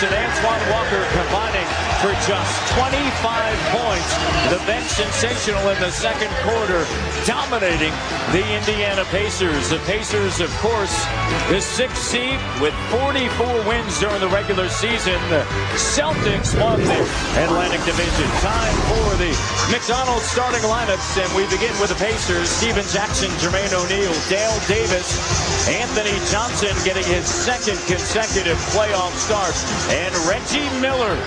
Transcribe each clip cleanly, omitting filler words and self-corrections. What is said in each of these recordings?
Pierce and Antoine Walker combining for just 25 points. The bench sensational in the second quarter, dominating the Indiana Pacers. The Pacers, of course, the 6th seed with 44 wins during the regular season. The Celtics won the Atlantic Division. Time for the McDonald's starting lineups, and we begin with the Pacers. Steven Jackson, Jermaine O'Neal, Dale Davis, Anthony Johnson getting his second consecutive playoff start, and Reggie Miller.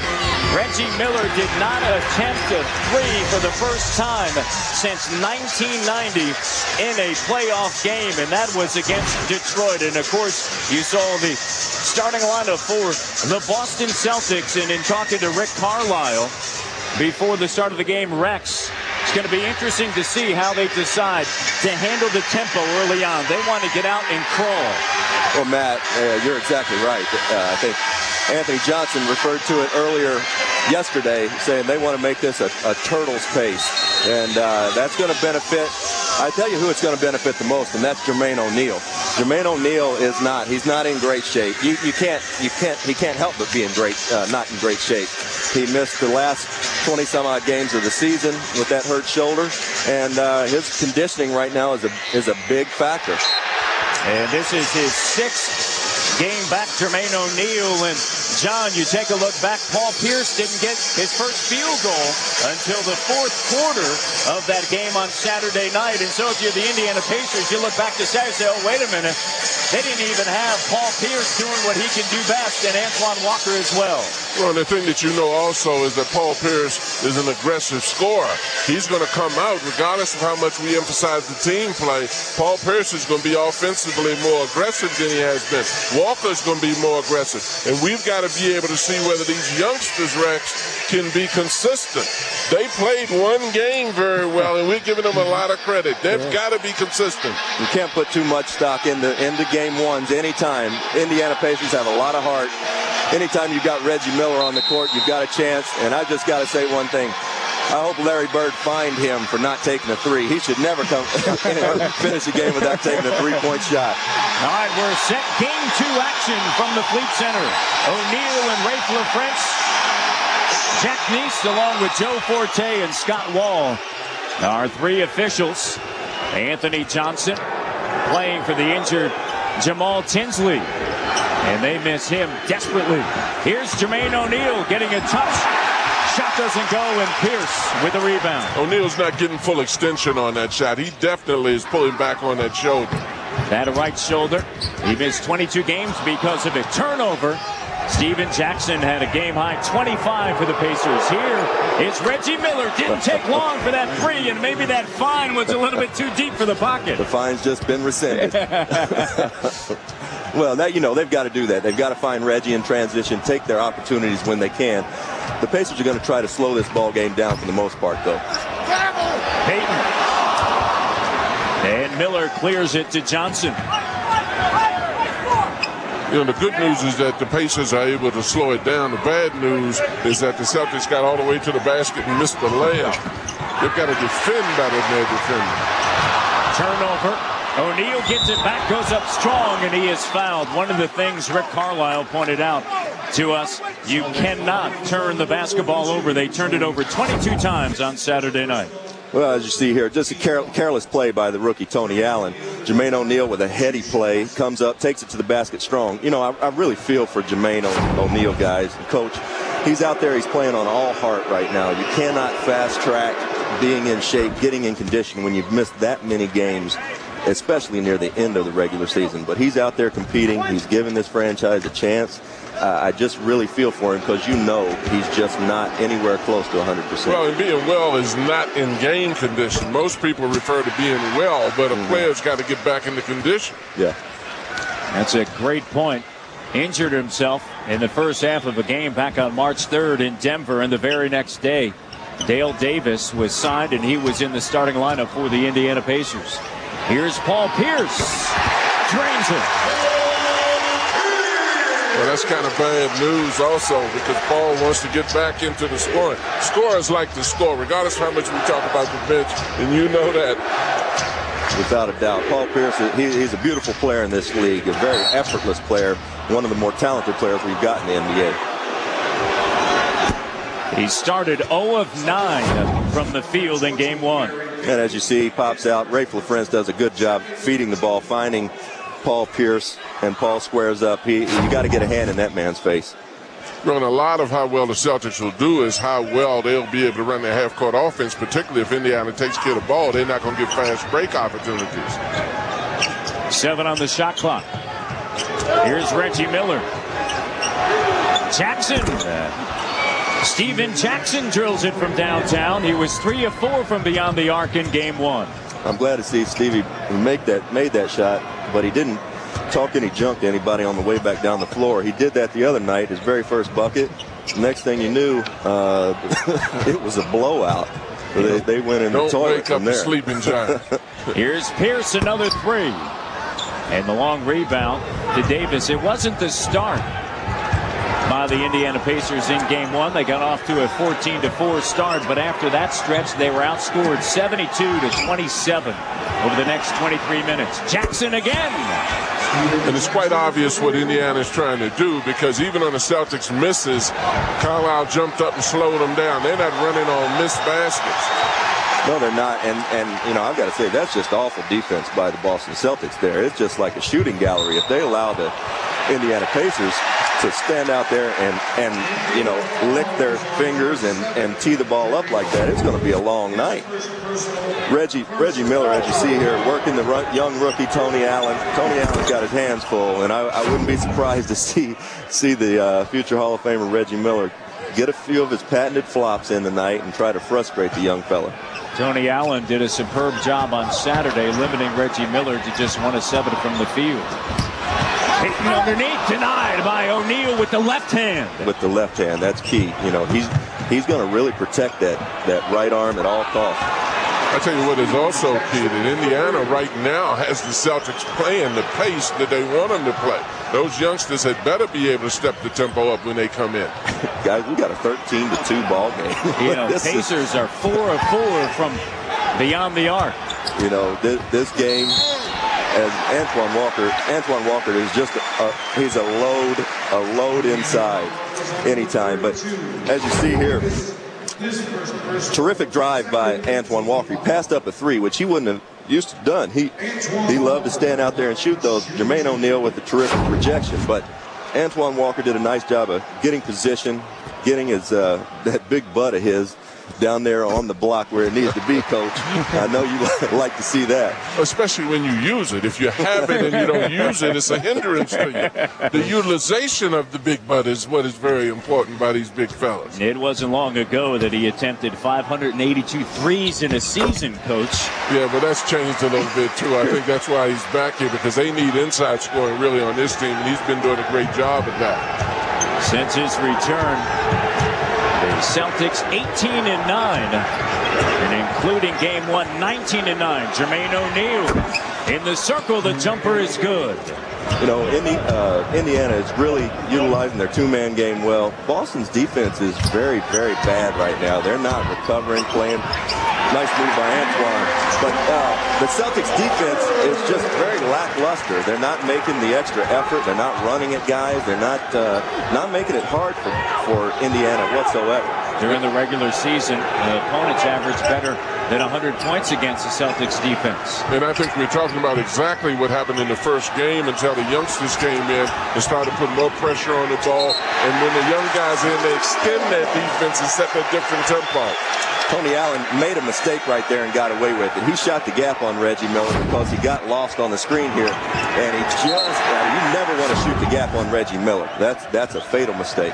Reggie Miller did not attempt a three for the first time since 1990 in a playoff game, and that was against Detroit. And of course, you saw the starting lineup for the Boston Celtics, and in talking to Rick Carlisle before the start of the game, Rex, it's going to be interesting to see how they decide to handle the tempo early on. They want to get out and crawl. Well, Matt, you're exactly right. I think Anthony Johnson referred to it earlier yesterday, saying they want to make this a turtle's pace. And that's going to benefit, I tell you who it's going to benefit the most, and that's Jermaine O'Neal. Jermaine O'Neal he's not in great shape. He can't help but be not in great shape. He missed the last 20-some-odd games of the season with that hurt shoulder, and his conditioning right now is a big factor. And this is his 6th game back, Jermaine O'Neal. And John, you take a look back, Paul Pierce didn't get his first field goal until the 4th quarter of that game on Saturday night. And so if you're the Indiana Pacers, you look back to Saturday and say, oh, wait a minute, they didn't even have Paul Pierce doing what he can do best, and Antoine Walker as well. Well, the thing that you know also is that Paul Pierce is an aggressive scorer. He's going to come out regardless of how much we emphasize the team play. Paul Pierce is going to be offensively more aggressive than he has been. Walker's going to be more aggressive. And we've got to be able to see whether these youngsters, Rex, can be consistent. They played one game very well, and we're giving them a lot of credit. They've got to be consistent. You can't put too much stock into game ones anytime. Indiana Pacers have a lot of heart. Anytime you've got Reggie Miller on the court, you've got a chance. And I just got to say one thing. I hope Larry Bird fined him for not taking a three. He should never finish a game without taking a three-point shot. All right, we're set. Game 2 action from the Fleet Center. O'Neal and Rafe LaFrentz. Jack Neese along with Joe Forte and Scott Wall are 3 officials. Anthony Johnson playing for the injured Jamal Tinsley. And they miss him desperately. Here's Jermaine O'Neal getting a touch. Shot doesn't go, and Pierce with the rebound. O'Neal's not getting full extension on that shot. He definitely is pulling back on that shoulder. That right shoulder. He missed 22 games because of a turnover. Steven Jackson had a game-high 25 for the Pacers. Here is Reggie Miller. Didn't take long for that three, and maybe that fine was a little bit too deep for the pocket. The fine's just been rescinded. Well, now, they've got to do that. They've got to find Reggie in transition, take their opportunities when they can. The Pacers are going to try to slow this ball game down for the most part, though. Payton. And Miller clears it to Johnson. The good news is that the Pacers are able to slow it down. The bad news is that the Celtics got all the way to the basket and missed the layup. They've got to defend better than they're defending. Turnover. O'Neal gets it back, goes up strong, and he is fouled. One of the things Rick Carlisle pointed out to us, you cannot turn the basketball over. They turned it over 22 times on Saturday night. Well, as you see here, just a careless play by the rookie Tony Allen. Jermaine O'Neal with a heady play, comes up, takes it to the basket strong. I really feel for Jermaine O'Neal, guys. And Coach, he's out there, he's playing on all heart right now. You cannot fast track being in shape, getting in condition when you've missed that many games, especially near the end of the regular season. But he's out there competing. He's giving this franchise a chance. I just really feel for him because he's just not anywhere close to 100%. Well, and being well is not in game condition. Most people refer to being well, but a player's got to get back into condition. Yeah. That's a great point. Injured himself in the first half of a game back on March 3rd in Denver, and the very next day, Dale Davis was signed, and he was in the starting lineup for the Indiana Pacers. Here's Paul Pierce. Drains it. Well, that's kind of bad news also because Paul wants to get back into the scoring. Scorers like to score, regardless of how much we talk about the bench, and you know that. Without a doubt. Paul Pierce, he's a beautiful player in this league, a very effortless player, one of the more talented players we've got in the NBA. He started 0 of 9 from the field in game 1. And as you see, he pops out. Ray LaFrance does a good job feeding the ball, finding Paul Pierce, and Paul squares up. You got to get a hand in that man's face. Ron, a lot of how well the Celtics will do is how well they'll be able to run their half-court offense, particularly if Indiana takes care of the ball. They're not going to get fast break opportunities. 7 on the shot clock. Here's Reggie Miller. Jackson. Steven Jackson drills it from downtown. He was 3 of 4 from beyond the arc in game 1. I'm glad to see Stevie made that shot, but he didn't talk any junk to anybody on the way back down the floor. He did that the other night, his very first bucket. Next thing you knew, it was a blowout. They went in the toilet from there. Don't wake up the sleeping giant. Here's Pierce, another 3. And the long rebound to Davis. It wasn't the start by the Indiana Pacers in game 1. They got off to a 14-4 start, but after that stretch, they were outscored 72-27 over the next 23 minutes. Jackson again. And it's quite obvious what Indiana is trying to do, because even on the Celtics misses, Carlisle jumped up and slowed them down. They're not running on missed baskets. No, they're not. And you know, I've got to say, that's just awful defense by the Boston Celtics there. It's just like a shooting gallery. If they allow the Indiana Pacers to stand out there and you know, lick their fingers and tee the ball up like that, it's going to be a long night. Reggie Miller, as you see here, working the young rookie Tony Allen. Tony Allen's got his hands full, and I wouldn't be surprised to see the future Hall of Famer Reggie Miller get a few of his patented flops in tonight and try to frustrate the young fella. Tony Allen did a superb job on Saturday, limiting Reggie Miller to just 1 of 7 from the field. Hitting underneath, denied by O'Neal with the left hand. With the left hand, that's key. You know, he's going to really protect that right arm at all costs. I tell you what is also key, that Indiana right now has the Celtics playing the pace that they want them to play. Those youngsters had better be able to step the tempo up when they come in. Guys, we got a 13-2 ball game. You know, Pacers are 4 of 4 from beyond the arc. You know, this game, as Antoine Walker is just he's a load inside anytime. But as you see here, terrific drive by Antoine Walker. He passed up a 3, which he wouldn't have used to done. He loved to stand out there and shoot those. Jermaine O'Neal with a terrific rejection, but Antoine Walker did a nice job of getting position, getting his that big butt of his down there on the block where it needs to be, Coach. I know you like to see that. Especially when you use it. If you have it and you don't use it, it's a hindrance to you. The utilization of the big butt is what is very important by these big fellas. It wasn't long ago that he attempted 582 threes in a season, Coach. Yeah, but that's changed a little bit, too. I think that's why he's back here, because they need inside scoring really on this team, and he's been doing a great job at that. Since his return, the Celtics 18-9, and including game 1, 19-9. Jermaine O'Neal in the circle. The jumper is good. You know, Indiana is really utilizing their two-man game well. Boston's defense is very, very bad right now. They're not recovering, playing. Nice move by Antoine. But the Celtics defense is just very lackluster. They're not making the extra effort. They're not running at guys. They're not making it hard for Indiana whatsoever. During the regular season, opponents average better than 100 points against the Celtics defense. And I think we're talking about exactly what happened in the first game until the youngsters came in and started putting more pressure on the ball. And when the young guys in, they extend that defense and set a different tempo. Tony Allen made a mistake right there and got away with it. He shot the gap on Reggie Miller because he got lost on the screen here. And he just, you never want to shoot the gap on Reggie Miller. That's a fatal mistake.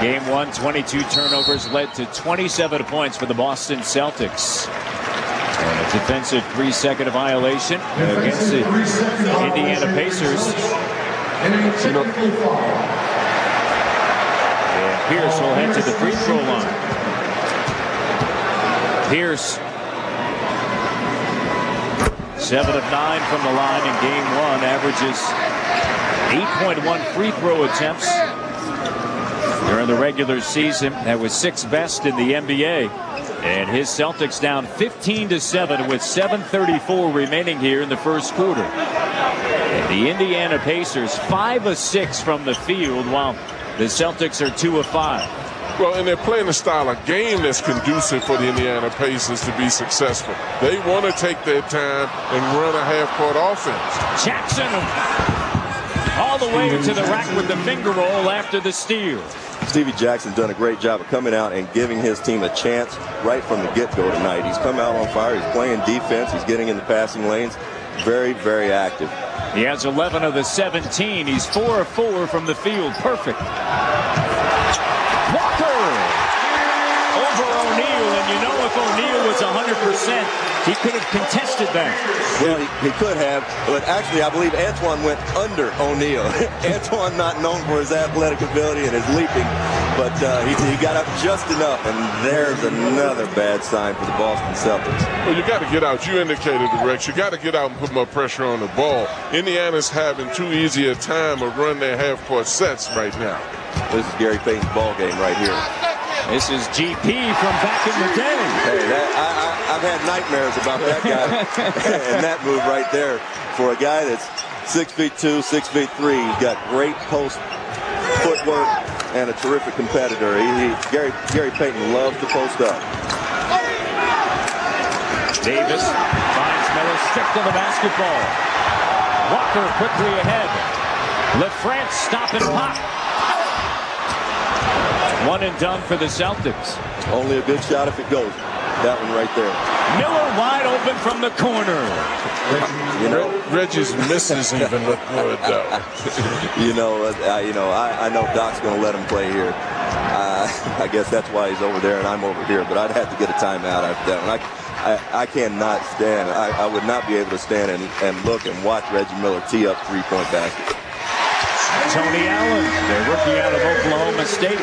Game 1, 22 turnovers led to 27 points for the Boston Celtics. And a defensive 3-second violation against the Indiana Pacers. And Pierce will head to the free throw line. Pierce, 7 of 9 from the line in game 1, averages 8.1 free throw attempts during the regular season. That was 6th best in the NBA. And his Celtics down 15-7 with 7:34 remaining here in the first quarter. And the Indiana Pacers 5 of 6 from the field, while the Celtics are 2 of 5. Well, and they're playing a style of game that's conducive for the Indiana Pacers to be successful. They want to take their time and run a half-court offense. Jackson all the way to the rack with the finger roll after the steal. Stevie Jackson's done a great job of coming out and giving his team a chance right from the get-go tonight. He's come out on fire. He's playing defense. He's getting in the passing lanes. Very, very active. He has 11 of the 17. He's 4 of 4 from the field. Perfect. Walker over O'Neal, and you know if O'Neal was 100%, he could have contested that. Well, he could have, but actually I believe Antoine went under O'Neal. Antoine not known for his athletic ability and his leaping, but he got up just enough, and there's another bad sign for the Boston Celtics. Well, you got to get out. You indicated it, Rex. You got to get out and put more pressure on the ball. Indiana's having too easy a time of running their half-court sets right now. This is Gary Payton's ball game right here. This is GP from back in the day. Hey, I've had nightmares about that guy and that move right there. For a guy that's 6'2", 6'3", he's got great post footwork and a terrific competitor. Gary Payton loves to post up. Davis finds Miller stripped of the basketball. Walker quickly ahead. LaFrance stop and pop. One and done for the Celtics. Only a good shot if it goes. That one right there. Miller wide open from the corner. You know, Reggie's misses even look good though. I know Doc's going to let him play here. I guess that's why he's over there and I'm over here. But I'd have to get a timeout after that one. I cannot stand. I would not be able to stand and look and watch Reggie Miller tee up three-point basket. Tony Allen, the rookie out of Oklahoma State.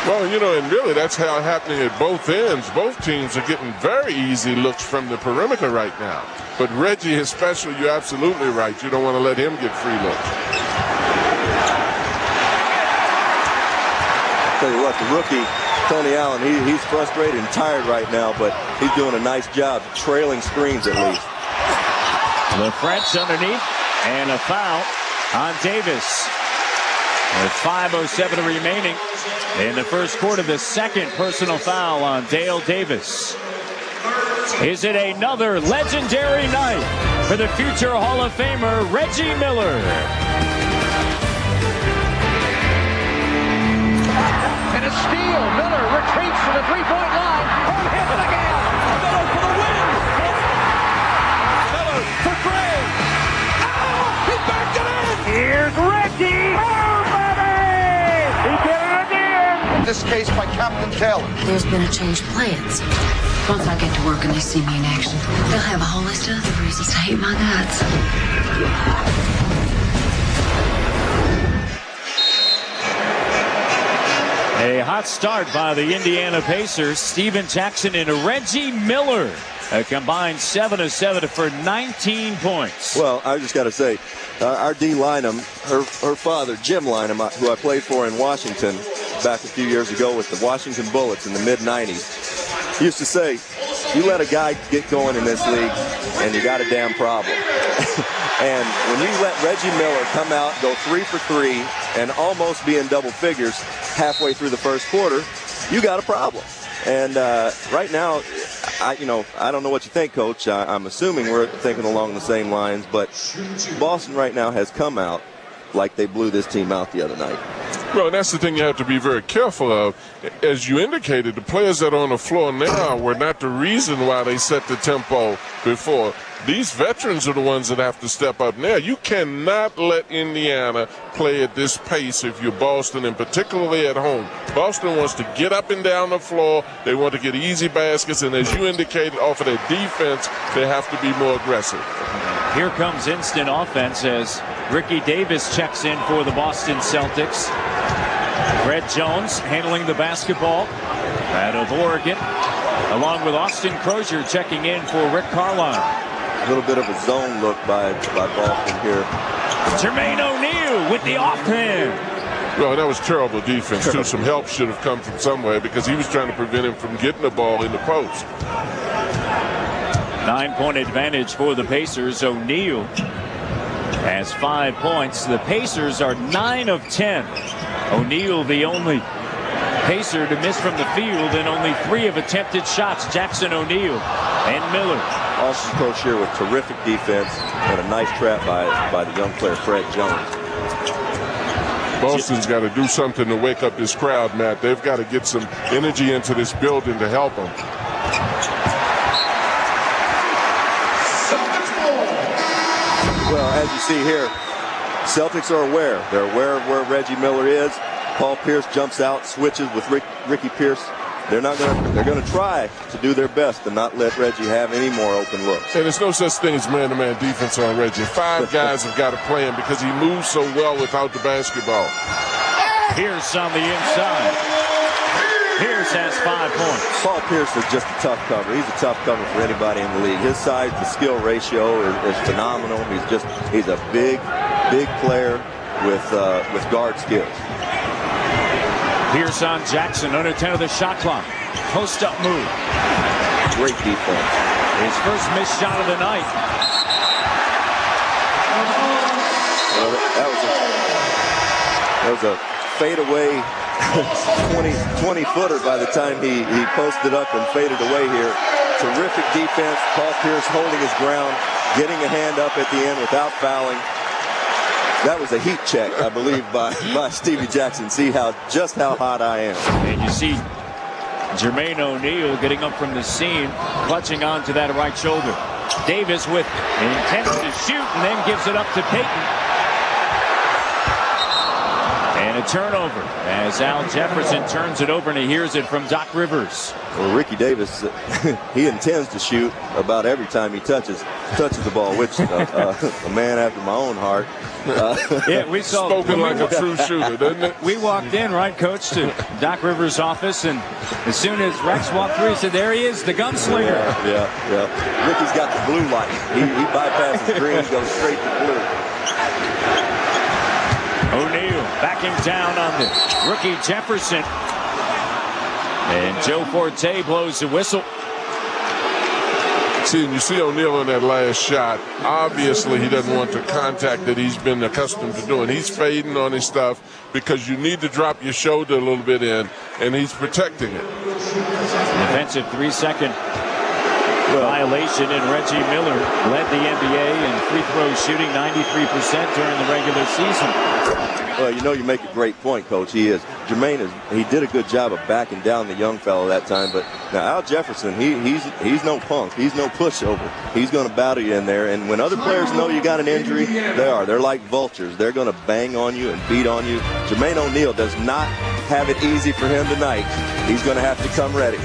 Well, and really that's how happening at both ends. Both teams are getting very easy looks from the perimeter right now. But Reggie especially, you're absolutely right. You don't want to let him get free looks. Tell you what, the rookie, Tony Allen, he's frustrated and tired right now, but he's doing a nice job trailing screens at least. LaFrance underneath, and a foul on Davis. With 5:07 remaining in the first quarter, the second personal foul on Dale Davis. Is it another legendary night for the future Hall of Famer Reggie Miller? And a steal. Miller retreats to the three-point line. Home hit it again. Miller for the win. Miller for three. Oh, he backed it in. Here's Reggie. This case by Captain Taylor. There's been a change of plans. Once I get to work and they see me in action, they'll have a whole list of other reasons to hate my guts. A hot start by the Indiana Pacers. Steven Jackson and Reggie Miller. A combined 7 of 7 for 19 points. Well, I just got to say, our D. Lynham, her father, Jim Lynham, who I played for in Washington back a few years ago with the Washington Bullets in the mid-'90s, used to say, you let a guy get going in this league, and you got a damn problem. And when you let Reggie Miller come out, go 3 for 3, and almost be in double figures halfway through the first quarter, you got a problem. And right now, I don't know what you think, Coach. I'm assuming we're thinking along the same lines, but Boston right now has come out like they blew this team out the other night. Well, that's the thing you have to be very careful of. As you indicated, the players that are on the floor now were not the reason why they set the tempo before. These veterans are the ones that have to step up now. You cannot let Indiana play at this pace if you're Boston, and particularly at home. Boston wants to get up and down the floor. They want to get easy baskets, and as you indicated, off of their defense, they have to be more aggressive. Here comes instant offense as Ricky Davis checks in for the Boston Celtics. Fred Jones handling the basketball out of Oregon, along with Austin Crozier checking in for Rick Carlisle. A little bit of a zone look by Boston here. Jermaine O'Neal with the offhand. Well, that was terrible defense, too. Some help should have come from somewhere because he was trying to prevent him from getting the ball in the post. 9-point advantage for the Pacers. O'Neal has 5 points. The Pacers are 9 of 10. O'Neal the only Pacer to miss from the field, and only 3 of attempted shots. Jackson O'Neal and Miller. Austin Crocier with terrific defense and a nice trap by the young player Fred Jones. Boston's got to do something to wake up this crowd, Matt. They've got to get some energy into this building to help them. Well, as you see here, Celtics are aware. They're aware of where Reggie Miller is. Paul Pierce jumps out, switches with Ricky Pierce. They're going to try to do their best to not let Reggie have any more open looks. And there's no such thing as man-to-man defense on Reggie. 5 guys have got to play him because he moves so well without the basketball. Pierce on the inside. Pierce has 5 points. Paul Pierce is just a tough cover. He's a tough cover for anybody in the league. His size to skill ratio is phenomenal. He's a big player with guard skills. Pierce on Jackson, under 10 of the shot clock. Post-up move. Great defense. His first missed shot of the night. Well, that was a fadeaway 20-footer by the time he posted up and faded away here. Terrific defense. Paul Pierce holding his ground, getting a hand up at the end without fouling. That was a heat check, I believe, by Stevie Jackson. See just how hot I am. And you see Jermaine O'Neal getting up from the seam, clutching onto that right shoulder. Davis with intends to shoot and then gives it up to Payton. And a turnover as Al Jefferson turns it over, and he hears it from Doc Rivers. Well, Ricky Davis, he intends to shoot about every time he touches the ball, which a man after my own heart. Yeah, we saw. Spoken like a true shooter, doesn't it? We walked in, right, Coach, to Doc Rivers' office, and as soon as Rex walked through, he said, "There he is, the gunslinger." Yeah. Ricky's got the blue light. He bypasses green, goes straight to blue. O'Neal backing down on the rookie Jefferson. And Joe Forte blows the whistle. You see O'Neal on that last shot. Obviously, he doesn't want the contact that he's been accustomed to doing. He's fading on his stuff because you need to drop your shoulder a little bit in, and he's protecting it. Defensive 3-second violation, and Reggie Miller led the NBA in free throw shooting, 93% during the regular season. Well, you make a great point, Coach. He did a good job of backing down the young fellow that time. But now Al Jefferson, he's no punk. He's no pushover. He's going to battle you in there. And when other players know you got an injury, they're like vultures. They're going to bang on you and beat on you. Jermaine O'Neal does not have it easy for him tonight. He's going to have to come ready.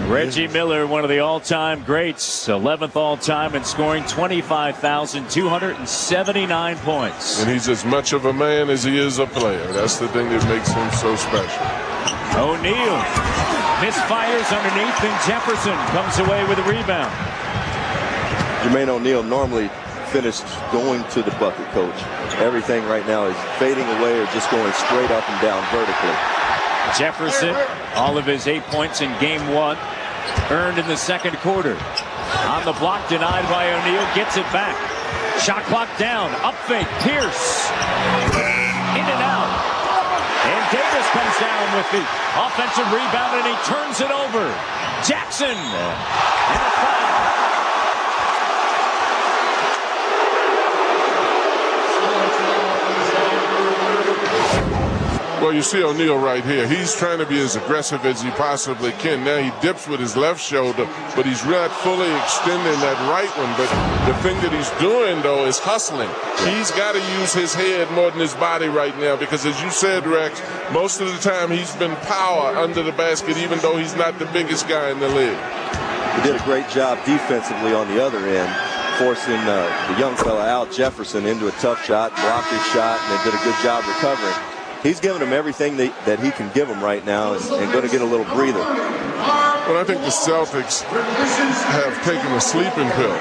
Reggie Miller, one of the all-time greats, 11th all-time in scoring, 25,279 points. And he's as much of a man as he is a player. That's the thing that makes him so special. O'Neal misfires underneath, and Jefferson comes away with a rebound. Jermaine O'Neal normally finished going to the bucket, Coach. Everything right now is fading away or just going straight up and down vertically. Jefferson, all of his 8 points in game 1, earned in the second quarter. On the block, denied by O'Neal, gets it back. Shot clock down, up fake, Pierce. In and out. And Davis comes down with the offensive rebound, and he turns it over. Jackson. And a foul. Well, you see O'Neal right here. He's trying to be as aggressive as he possibly can. Now he dips with his left shoulder, but he's not fully extending that right one. But the thing that he's doing, though, is hustling. He's got to use his head more than his body right now because, as you said, Rex, most of the time he's been power under the basket, even though he's not the biggest guy in the league. He did a great job defensively on the other end, forcing the young fella Al Jefferson into a tough shot, blocked his shot, and they did a good job recovering. He's giving him everything that he can give him right now and going to get a little breather. Well, I think the Celtics have taken a sleeping pill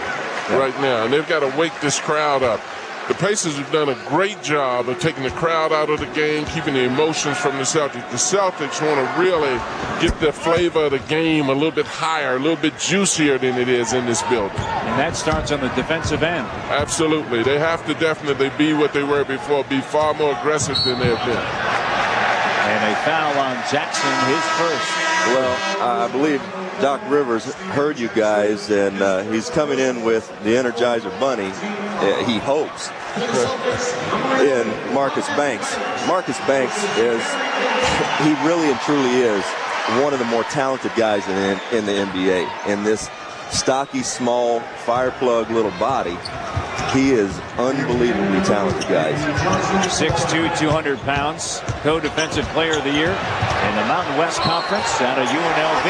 right now, and they've got to wake this crowd up. The Pacers have done a great job of taking the crowd out of the game, keeping the emotions from the Celtics. The Celtics want to really get the flavor of the game a little bit higher, a little bit juicier than it is in this building. And that starts on the defensive end. Absolutely. They have to definitely be what they were before, be far more aggressive than they've been. And a foul on Jackson, his first. Well, I believe Doc Rivers heard you guys, and he's coming in with the Energizer Bunny, he hopes, in Marcus Banks. Marcus Banks he really and truly is one of the more talented guys in the NBA. In this stocky, small, fireplug little body, he is unbelievably talented, guys. 6'2", 200 pounds, co-defensive player of the year in the Mountain West Conference out of UNLV.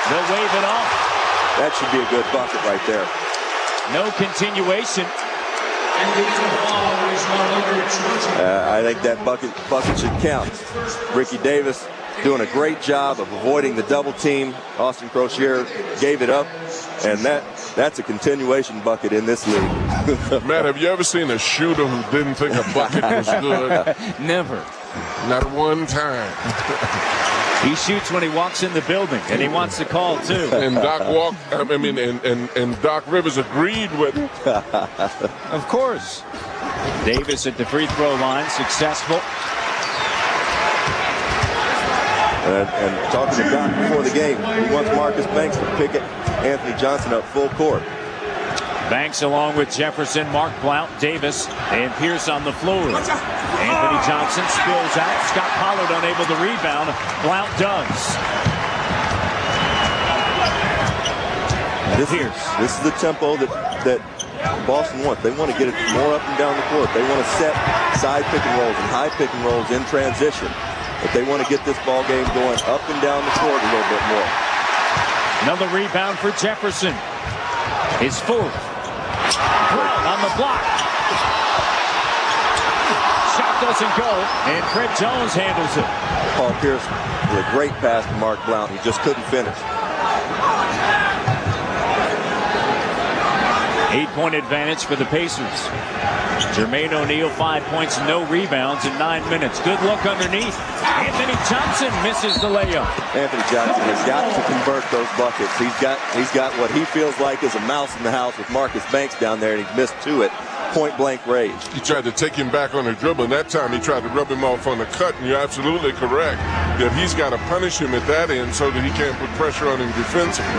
They'll wave it off. That should be a good bucket right there. No continuation. I think that bucket should count. Ricky Davis doing a great job of avoiding the double team. Austin Crocier gave it up, and that's a continuation bucket in this league. Matt, have you ever seen a shooter who didn't think a bucket was good? Never. Not one time. He shoots when he walks in the building, and he wants the call too. And Doc Rivers agreed with it. Of course. Davis at the free throw line, successful. And talking to Doc before the game, he wants Marcus Banks to pick Anthony Johnson up full court. Banks along with Jefferson, Mark Blount, Davis, and Pierce on the floor. Anthony Johnson spills out. Scott Pollard unable to rebound. Blount does. This is the tempo that Boston wants. They want to get it more up and down the court. They want to set side pick and rolls and high pick and rolls in transition. But they want to get this ball game going up and down the court a little bit more. Another rebound for Jefferson. His fourth. Brown on the block. Shot doesn't go, and Fred Jones handles it. Paul Pierce with a great pass to Mark Blount. He just couldn't finish. 8-point advantage for the Pacers. Jermaine O'Neal, 5 points, no rebounds in 9 minutes. Good look underneath. Anthony Johnson misses the layup. Anthony Johnson has got to convert those buckets. He's got what he feels like is a mouse in the house with Marcus Banks down there, and he's missed two at point-blank range. He tried to take him back on the dribble, and that time he tried to rub him off on the cut, and you're absolutely correct that he's got to punish him at that end so that he can't put pressure on him defensively.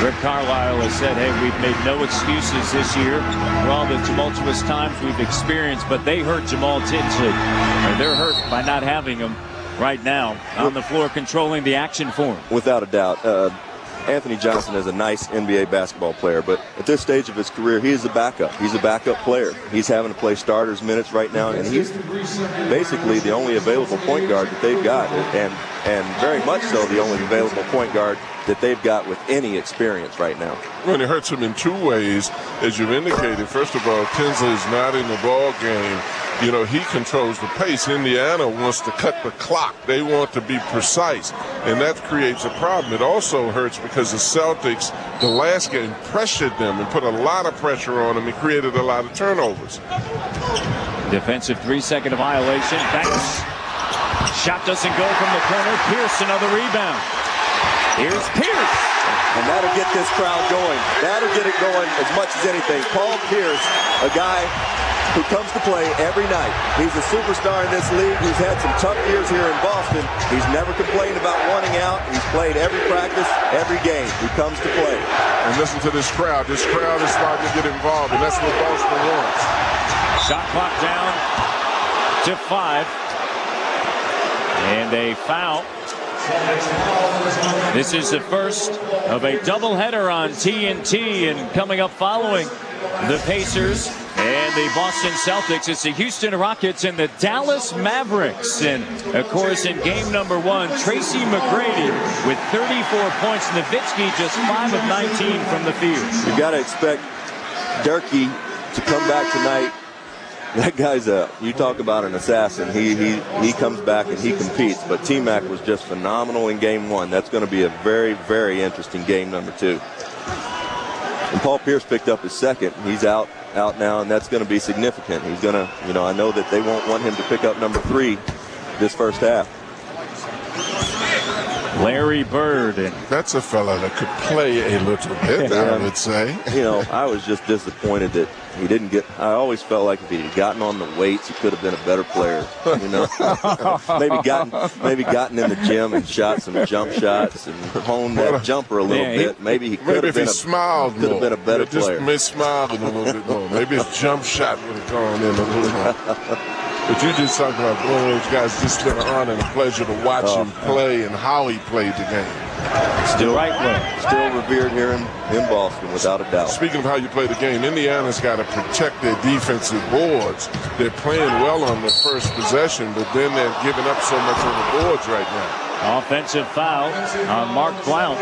Rick Carlisle has said, hey, we've made no excuses this year for all the tumultuous times we've experienced, but they hurt Jamal Tinsley. They're hurt by not having him right now on the floor controlling the action for him. Without a doubt. Anthony Johnson is a nice NBA basketball player, but at this stage of his career, he is a backup. He's a backup player. He's having to play starters minutes right now, and he's basically the only available point guard that they've got, and very much so the only available point guard that they've got with any experience right now. Well, it hurts him in two ways, as you've indicated. First of all, Tinsley is not in the ball game. You know, he controls the pace. Indiana wants to cut the clock. They want to be precise, and that creates a problem. It also hurts because the Celtics, the last game, pressured them and put a lot of pressure on them and created a lot of turnovers. Defensive 3-second violation. Banks. Shot doesn't go from the corner. Pierce, another rebound. Here's Pierce. And that'll get this crowd going. That'll get it going as much as anything. Paul Pierce, a guy who comes to play every night. He's a superstar in this league. He's had some tough years here in Boston. He's never complained about wanting out. He's played every practice, every game. He comes to play. And listen to this crowd. This crowd is starting to get involved, and that's what Boston wants. Shot clock down to 5. And a foul. This is the first of a doubleheader on TNT, and coming up following the Pacers and the Boston Celtics, it's the Houston Rockets and the Dallas Mavericks. And of course, in game number 1, Tracy McGrady with 34 points. Nowitzki just 5 of 19 from the field. You got to expect Durkee to come back tonight. That guy's you talk about an assassin. He comes back and he competes. But T-Mac was just phenomenal in game 1. That's going to be a very, very interesting game number 2. And Paul Pierce picked up his second. He's out now, and that's going to be significant. He's going to, I know that they won't want him to pick up number 3 this first half. Larry Bird. And that's a fella that could play a little bit, I would say. I was just disappointed that he didn't get. I always felt like if he had gotten on the weights, he could have been a better player. maybe gotten in the gym and shot some jump shots and honed that jumper a little bit. Maybe he could have been. Smiled could have been a better player. Just smiled a little bit more. Maybe his jump shot would have gone in a little more. But you just talked about one of those guys. Just been an honor and a pleasure to watch him play and how he played the game. Still revered here in Boston, without a doubt. Speaking of how you play the game, Indiana's got to protect their defensive boards. They're playing well on the first possession, but then they're giving up so much on the boards right now. Offensive foul on Mark Blount.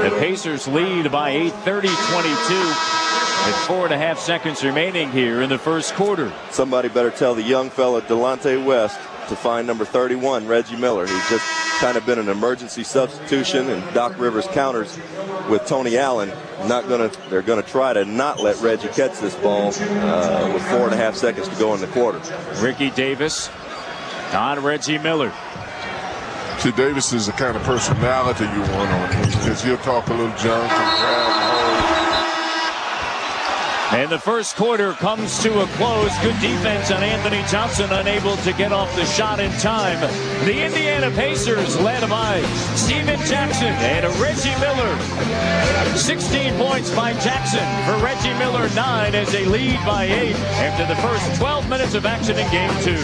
The Pacers lead by 8, 30-22. With 4.5 seconds remaining here in the first quarter. Somebody better tell the young fella Delonte West to find number 31, Reggie Miller. He's just kind of been an emergency substitution, and Doc Rivers counters with Tony Allen. They're gonna try to not let Reggie catch this ball with 4.5 seconds to go in the quarter. Ricky Davis on Reggie Miller. See, Davis is the kind of personality you want on him, because he'll talk a little junk and grab and hold. And the first quarter comes to a close. Good defense on Anthony Johnson, unable to get off the shot in time. The Indiana Pacers led by Steven Jackson and Reggie Miller. 16 points by Jackson for Reggie Miller, 9 as they lead by 8 after the first 12 minutes of action in game 2.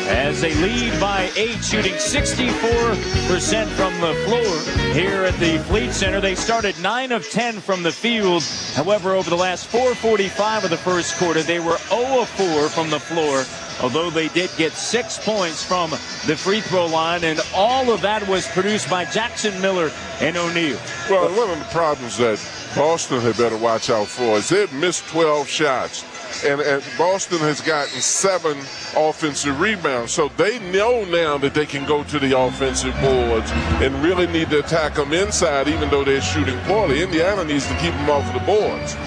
As they lead by 8, shooting 64% from the floor here at the Fleet Center. They started 9 of 10 from the field. However, over the last 4:45 of the first quarter, they were 0 of 4 from the floor, although they did get 6 points from the free throw line, and all of that was produced by Jackson, Miller, and O'Neal. Well, one of the problems that Boston had better watch out for is they've missed 12 shots. And Boston has gotten 7 offensive rebounds. So they know now that they can go to the offensive boards and really need to attack them inside, even though they're shooting poorly. Indiana needs to keep them off of the boards.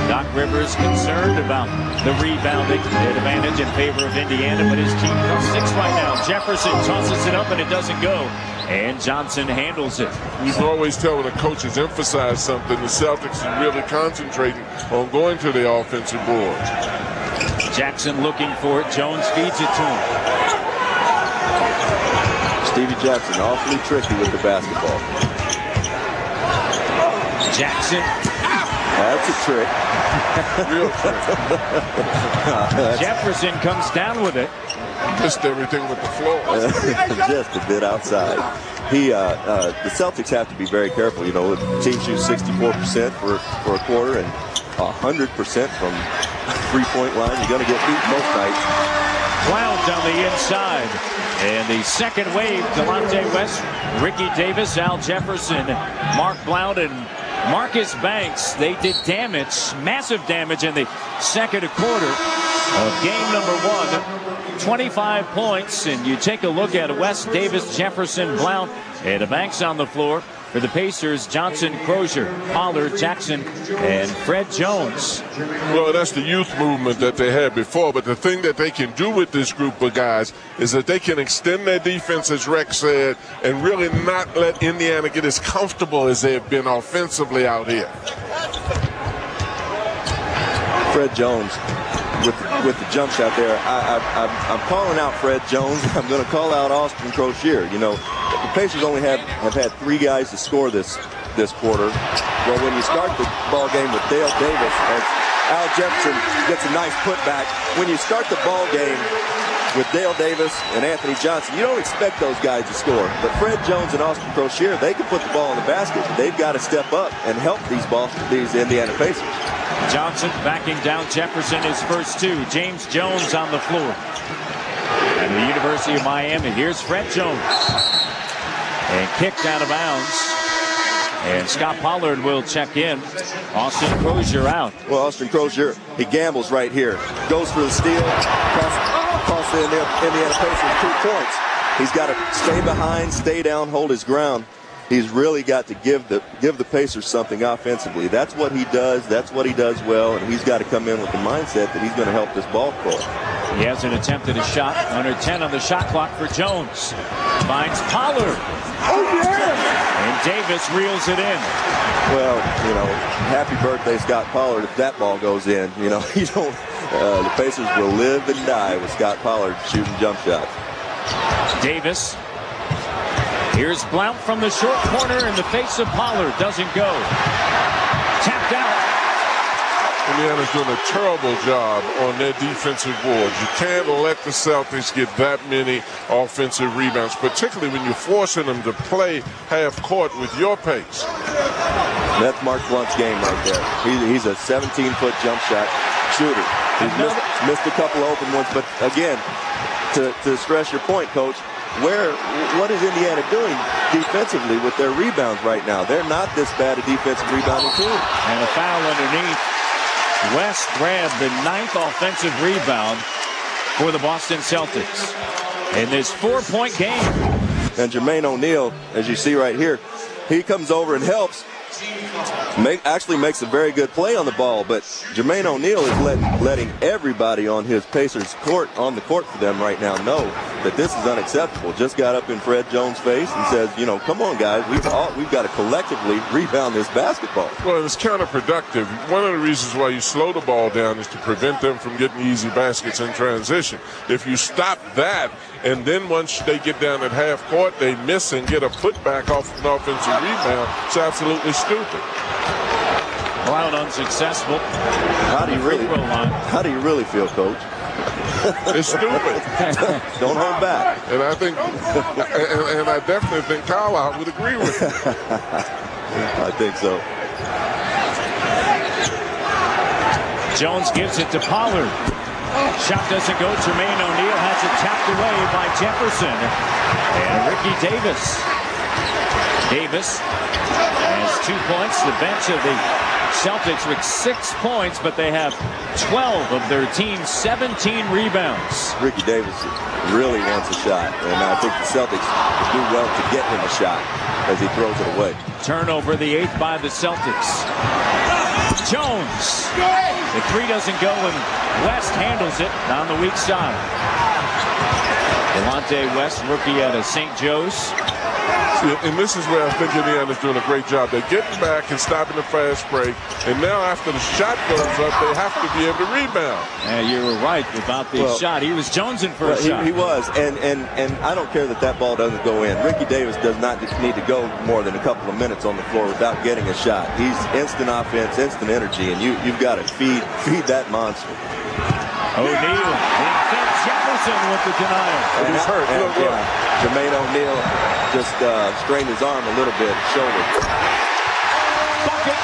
Doc Rivers concerned about the rebounding advantage in favor of Indiana, but his team comes 6 right now. Jefferson tosses it up and it doesn't go. And Johnson handles it. You can always tell when the coaches emphasize something, the Celtics are really concentrating on going to the offensive boards. Jackson looking for it. Jones feeds it to him. Stevie Jackson awfully tricky with the basketball. Jackson. That's a trick. Real trick. Jefferson comes down with it. Missed everything with the floor. Just a bit outside. The Celtics have to be very careful. The team shoots 64% for a quarter and 100% from three-point line. You're going to get beat most nights. Clouds on the inside. And the second wave, Delonte West, Ricky Davis, Al Jefferson, Mark Blount, and Marcus Banks. They did damage, massive damage in the second quarter of game number 1. 25 points, and you take a look at West, Davis, Jefferson, Blount, and Banks on the floor. For the Pacers, Johnson, Crozier, Pollard, Jackson, and Fred Jones. Well, that's the youth movement that they had before, but the thing that they can do with this group of guys is that they can extend their defense, as Rex said, and really not let Indiana get as comfortable as they have been offensively out here. Fred Jones with the jump shot there. I'm calling out Fred Jones. I'm going to call out Austin Crozier. The Pacers only have had 3 guys to score this quarter. Well, when you start the ball game with Dale Davis, as Al Jefferson gets a nice putback, when you start the ball game with Dale Davis and Anthony Johnson, you don't expect those guys to score. But Fred Jones and Austin Crozier, they can put the ball in the basket. They've got to step up and help these Indiana Pacers. Johnson backing down Jefferson, his first 2. James Jones on the floor. And the University of Miami, here's Fred Jones. And kicked out of bounds. And Scott Pollard will check in. Austin Crozier out. Well, Austin Crozier, he gambles right here. Goes for the steal. Costs the Indiana Pacers 2 points. He's got to stay behind, stay down, hold his ground. He's really got to give the Pacers something offensively. That's what he does. That's what he does well, and he's got to come in with the mindset that he's going to help this ball club. He has an attempt at a shot. Under 10 on the shot clock for Jones. Finds Pollard. And Davis reels it in. Well, happy birthday, Scott Pollard, if that ball goes in. The Pacers will live and die with Scott Pollard shooting jump shots. Davis. Here's Blount from the short corner in the face of Pollard. Doesn't go. Tapped out. Indiana's doing a terrible job on their defensive boards. You can't let the Celtics get that many offensive rebounds, particularly when you're forcing them to play half court with your pace. That's Mark Blount's game right there. He's a 17-foot jump shot shooter. He's missed a couple of open ones, but again, to stress your point, Coach, what is Indiana doing defensively with their rebounds right now? They're not this bad a defensive rebounding team. And a foul underneath. West grabbed the 9th offensive rebound for the Boston Celtics in this 4-point game. And Jermaine O'Neal, as you see right here, he comes over and helps. Actually makes a very good play on the ball, but Jermaine O'Neal is letting everybody on his Pacers on the court for them right now know that this is unacceptable. Just got up in Fred Jones' face and says, come on, guys, we've got to collectively rebound this basketball. Well, it's counterproductive. One of the reasons why you slow the ball down is to prevent them from getting easy baskets in transition. If you stop that, and then once they get down at half court, they miss and get a putback off an offensive rebound, it's absolutely stupid. Blount unsuccessful. How do you really feel, Coach? It's stupid. Don't hold back. And I think, and I definitely think Carlisle would agree with you. I think so. Jones gives it to Pollard. Shot doesn't go. Jermaine O'Neal has it tapped away by Jefferson. And Ricky Davis. Davis has 2 points. The bench of the Celtics with 6 points, but they have 12 of their team's 17 rebounds. Ricky Davis really wants a shot, and I think the Celtics will do well to get him a shot as he throws it away. Turnover, the 8th by the Celtics. Jones. The 3 doesn't go, and West handles it on the weak side. Delonte West, rookie out of St. Joe's. And this is where I think Indiana's doing a great job. They're getting back and stopping the fast break. And now after the shot goes up, they have to be able to rebound. Yeah, you were right about the shot. He was jonesing for a shot. He was. And I don't care that ball doesn't go in. Ricky Davis does not need to go more than a couple of minutes on the floor without getting a shot. He's instant offense, instant energy, and you've got to feed that monster. O'Neal. Jefferson with the denial. And he's hurt. Jermaine O'Neal just strained his arm a little bit, shoulder. Bucket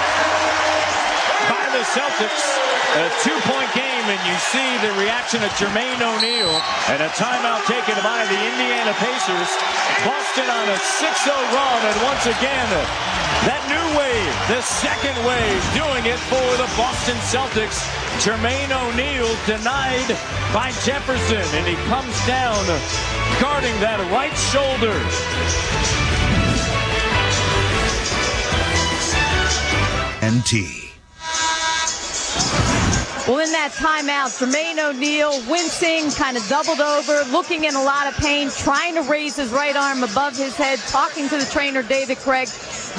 by the Celtics. A 2-point game, and you see the reaction of Jermaine O'Neal, and a timeout taken by the Indiana Pacers. Boston on a 6-0 run, and once again, that new wave, the second wave, doing it for the Boston Celtics. Jermaine O'Neal denied by Jefferson, and he comes down guarding that right shoulder. NT. Well, in that timeout, Jermaine O'Neal wincing, kind of doubled over, looking in a lot of pain, trying to raise his right arm above his head, talking to the trainer, David Craig.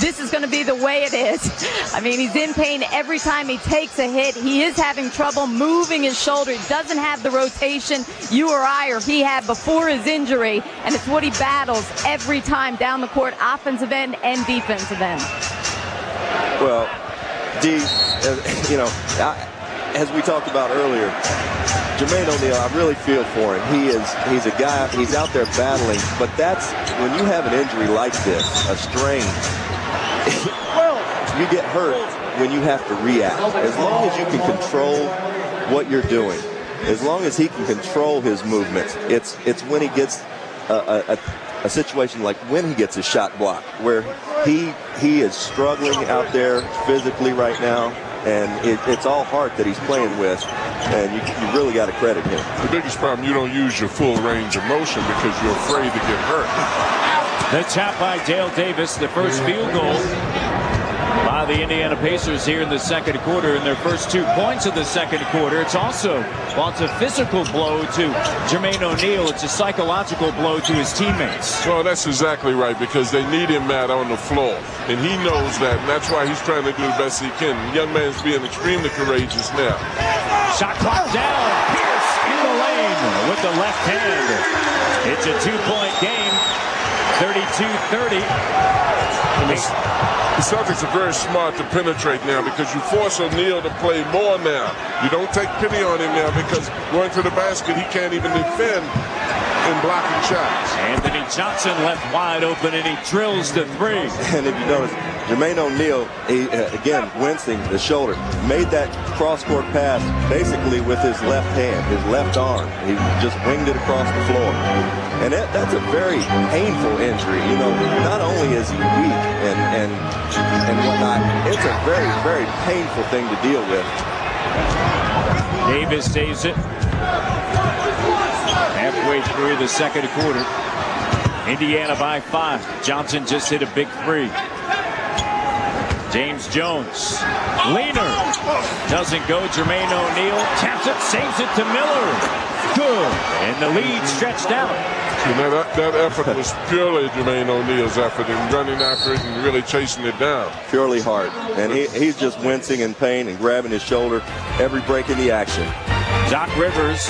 This is going to be the way it is. I mean, he's in pain every time he takes a hit. He is having trouble moving his shoulder. He doesn't have the rotation you or I or he had before his injury, and it's what he battles every time down the court, offensive end and defensive end. Well, as we talked about earlier, Jermaine O'Neal, I really feel for him. He's a guy, he's out there battling, but that's when you have an injury like this, a strain, you get hurt when you have to react. As long as you can control what you're doing, as long as he can control his movements, it's when he gets a situation like when he gets a shot blocked, where he is struggling out there physically right now. And it's all heart that he's playing with, and you really got to credit him. The biggest problem, you don't use your full range of motion because you're afraid to get hurt. The tap by Dale Davis, the first field goal by the Indiana Pacers here in the second quarter, in their first 2 points of the second quarter. It's also, while it's a physical blow to Jermaine O'Neal, it's a psychological blow to his teammates. Well, that's exactly right, because they need him, Matt, on the floor. And he knows that, and that's why he's trying to do the best he can. The young man's being extremely courageous now. Shot clock down. Pierce in the lane with the left hand. It's a 2-point game. 32-30. The Celtics are very smart to penetrate now, because you force O'Neal to play more now. You don't take pity on him now, because going to the basket, he can't even defend in blocking shots. Anthony Johnson left wide open, and he drills the three. And if you notice, Jermaine O'Neal, again, wincing the shoulder, made that cross-court pass basically with his left hand, his left arm. He just winged it across the floor. And that's a very painful injury. You know, not only is he weak and whatnot, it's a very, very painful thing to deal with. Davis saves it. Halfway through the second quarter. Indiana by 5. Johnson just hit a big three. James Jones. Leaner. Doesn't go. Jermaine O'Neal taps it, saves it to Miller. Good. And the lead stretched out. That effort was purely Jermaine O'Neal's effort in running after it and really chasing it down. Purely hard. And he's just wincing in pain and grabbing his shoulder every break in the action. Doc Rivers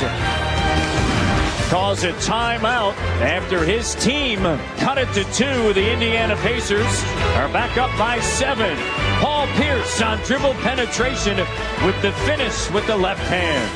calls a timeout after his team cut it to 2. The Indiana Pacers are back up by 7. Paul Pierce on dribble penetration with the finish with the left hand.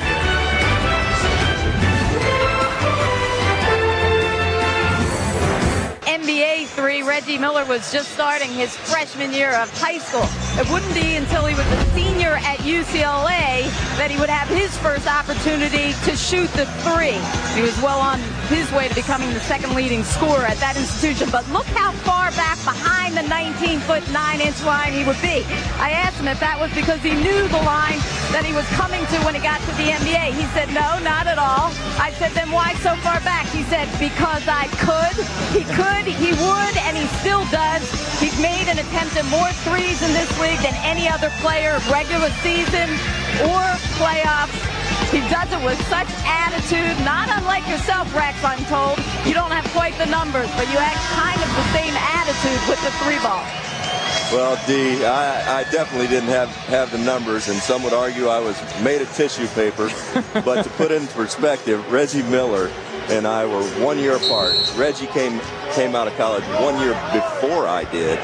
NBA 3, Reggie Miller was just starting his freshman year of high school. It wouldn't be until he was a senior at UCLA that he would have his first opportunity to shoot the 3. He was well on his way to becoming the second leading scorer at that institution. But look how far back behind the 19-foot 9-inch line he would be. I asked him if that was because he knew the line that he was coming to when he got to the NBA. He said, no, not at all. I said, then why so far back? He said, because I could. He could, he would, and he still does. He's made an attempt at more threes in this league than any other player, regular season or playoffs. He does it with such attitude, not unlike yourself, Rex, I'm told. You don't have quite the numbers, but you have kind of the same attitude with the 3-ball. Well, D, I definitely didn't have the numbers, and some would argue I was made of tissue paper. But to put in perspective, Reggie Miller and I were 1 year apart. Reggie came out of college 1 year before I did,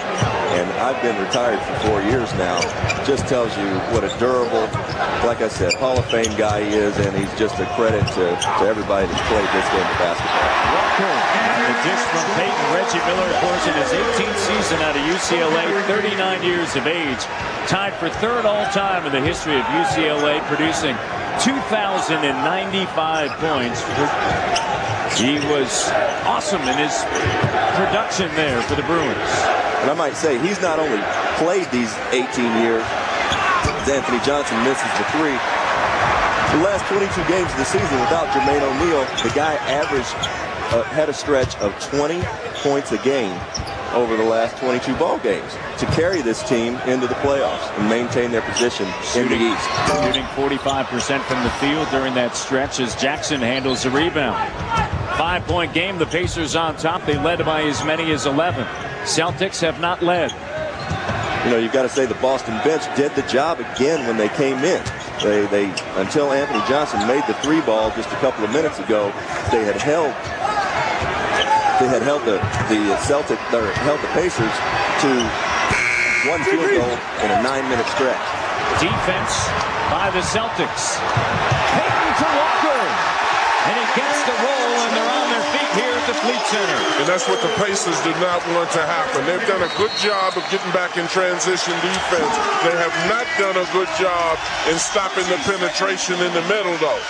and I've been retired for 4 years now. Just tells you what a durable, like I said, Hall of Fame guy he is, and he's just a credit to everybody that's played this game of basketball. The dish from Peyton. Reggie Miller, of course, in his 18th season out of UCLA, 39 years of age, tied for third all-time in the history of UCLA, producing 2,095 points. He was awesome in his production there for the Bruins. And I might say, he's not only played these 18 years, as Anthony Johnson misses the 3, the last 22 games of the season without Jermaine O'Neal, the guy averaged, had a stretch of 20 points a game over the last 22 ball games to carry this team into the playoffs and maintain their position in the East. Shooting 45% from the field during that stretch as Jackson handles the rebound. 5-point game, the Pacers on top. They led by as many as 11. Celtics have not led. You know, you've got to say the Boston bench did the job again when they came in. They until Anthony Johnson made the 3-ball just a couple of minutes ago, they had held the Celtics, or held the Pacers to 1 field goal in a 9-minute stretch. Defense by the Celtics. Peyton to Walker. And he gets the roll, and they're on their feet here at the Fleet Center. And that's what the Pacers did not want to happen. They've done a good job of getting back in transition defense. They have not done a good job in stopping the penetration in the middle, though.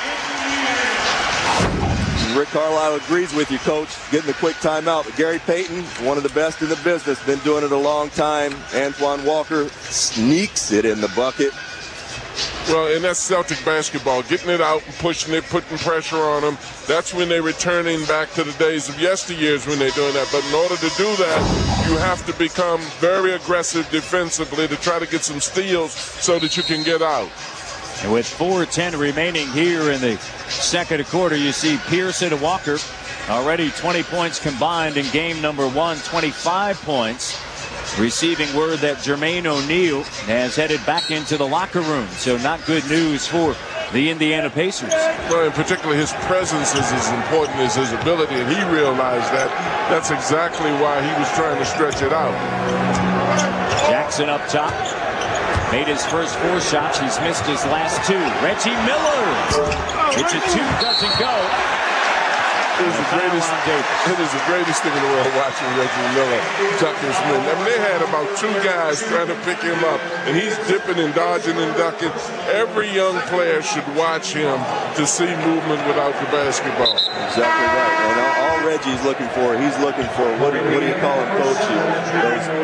Rick Carlisle agrees with you, Coach. Getting the quick timeout. But Gary Payton, one of the best in the business, been doing it a long time. Antoine Walker sneaks it in the bucket. Well, and that's Celtic basketball, getting it out and pushing it, putting pressure on them. That's when they're returning back to the days of yesteryears when they're doing that. But in order to do that, you have to become very aggressive defensively to try to get some steals so that you can get out. And with 4:10 remaining here in the second quarter, you see Pierce and Walker already 20 points combined in game number 1, 25 points. Receiving word that Jermaine O'Neal has headed back into the locker room. So not good news for the Indiana Pacers. Well, and particularly his presence is as important as his ability, and he realized that. That's exactly why he was trying to stretch it out. Jackson up top. Made his first 4 shots. He's missed his last 2. Reggie Miller. It's a 2, doesn't go. It is the greatest thing in the world watching Reggie Miller tuck his men. I mean, they had about 2 guys trying to pick him up, and he's dipping and dodging and ducking. Every young player should watch him to see movement without the basketball. Exactly right. And all Reggie's looking for, he's looking for, what do you call them, Coach?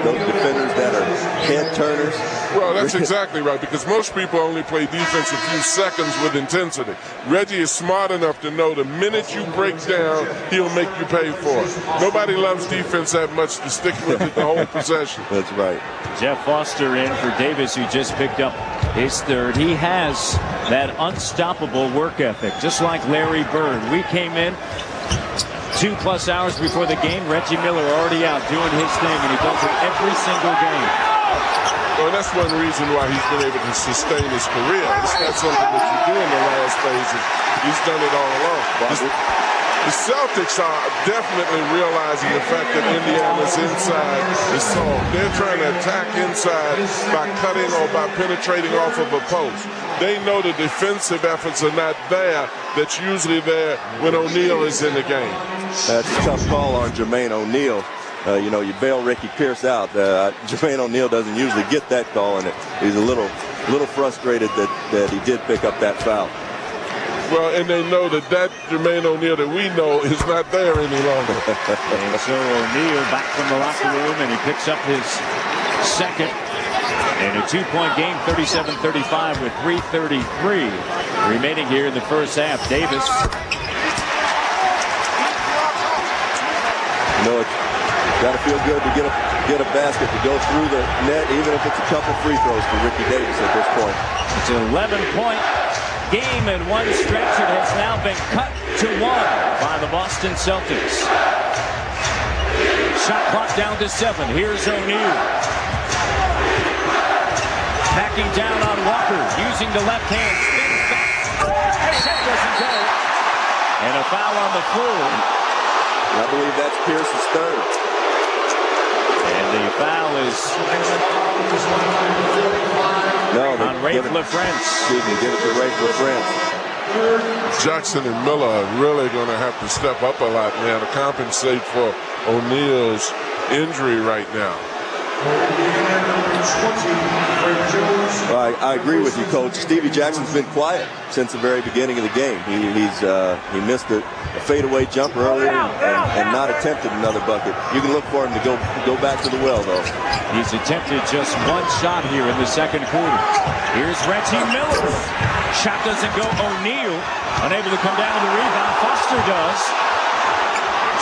Those defenders that are head turners. Well, that's exactly right, because most people only play defense a few seconds with intensity. Reggie is smart enough to know the minute you break down, he'll make you pay for it. Nobody loves defense that much to stick with it the whole possession. That's right. Jeff Foster in for Davis, who just picked up his 3rd. He has that unstoppable work ethic, just like Larry Bird. We came in 2+ hours before the game. Reggie Miller already out doing his thing, and he does it every single game. Well, that's one reason why he's been able to sustain his career. It's not something that you do in the last phases. He's done it all along. The Celtics are definitely realizing the fact that Indiana's inside is soft. They're trying to attack inside by cutting or by penetrating off of a post. They know the defensive efforts are not there. That's usually there when O'Neal is in the game. That's a tough call on Jermaine O'Neal. You bail Ricky Pierce out. Jermaine O'Neal doesn't usually get that call, and he's a little frustrated that he did pick up that foul. Well, and they know that Jermaine O'Neal that we know is not there any longer. And so O'Neal back from the locker room, and he picks up his 2nd. And a 2-point game, 37-35 with 3:33 remaining here in the first half. Davis. It's got to feel good to get a basket to go through the net, even if it's a couple free throws for Ricky Davis at this point. It's an 11-point game in one stretch. It has now been cut to 1 by the Boston Celtics. Shot clock down to 7. Here's O'Neal. Backing down on Walker, using the left hand. Spins back. That doesn't go. And a foul on the floor. I believe that's Pierce's 3rd. And the foul is on Rafe LaFrentz. Excuse me, give it to Rafe LaFrentz. Jackson and Miller are really going to have to step up a lot now to compensate for O'Neal's injury right now. Well, I agree with you, Coach. Stevie Jackson's been quiet since the very beginning of the game. He missed a fadeaway jumper earlier and not attempted another bucket. You can look for him to go back to the well, though. He's attempted just 1 shot here in the second quarter. Here's Reggie Miller. Shot doesn't go. O'Neal unable to come down with the rebound. Foster does.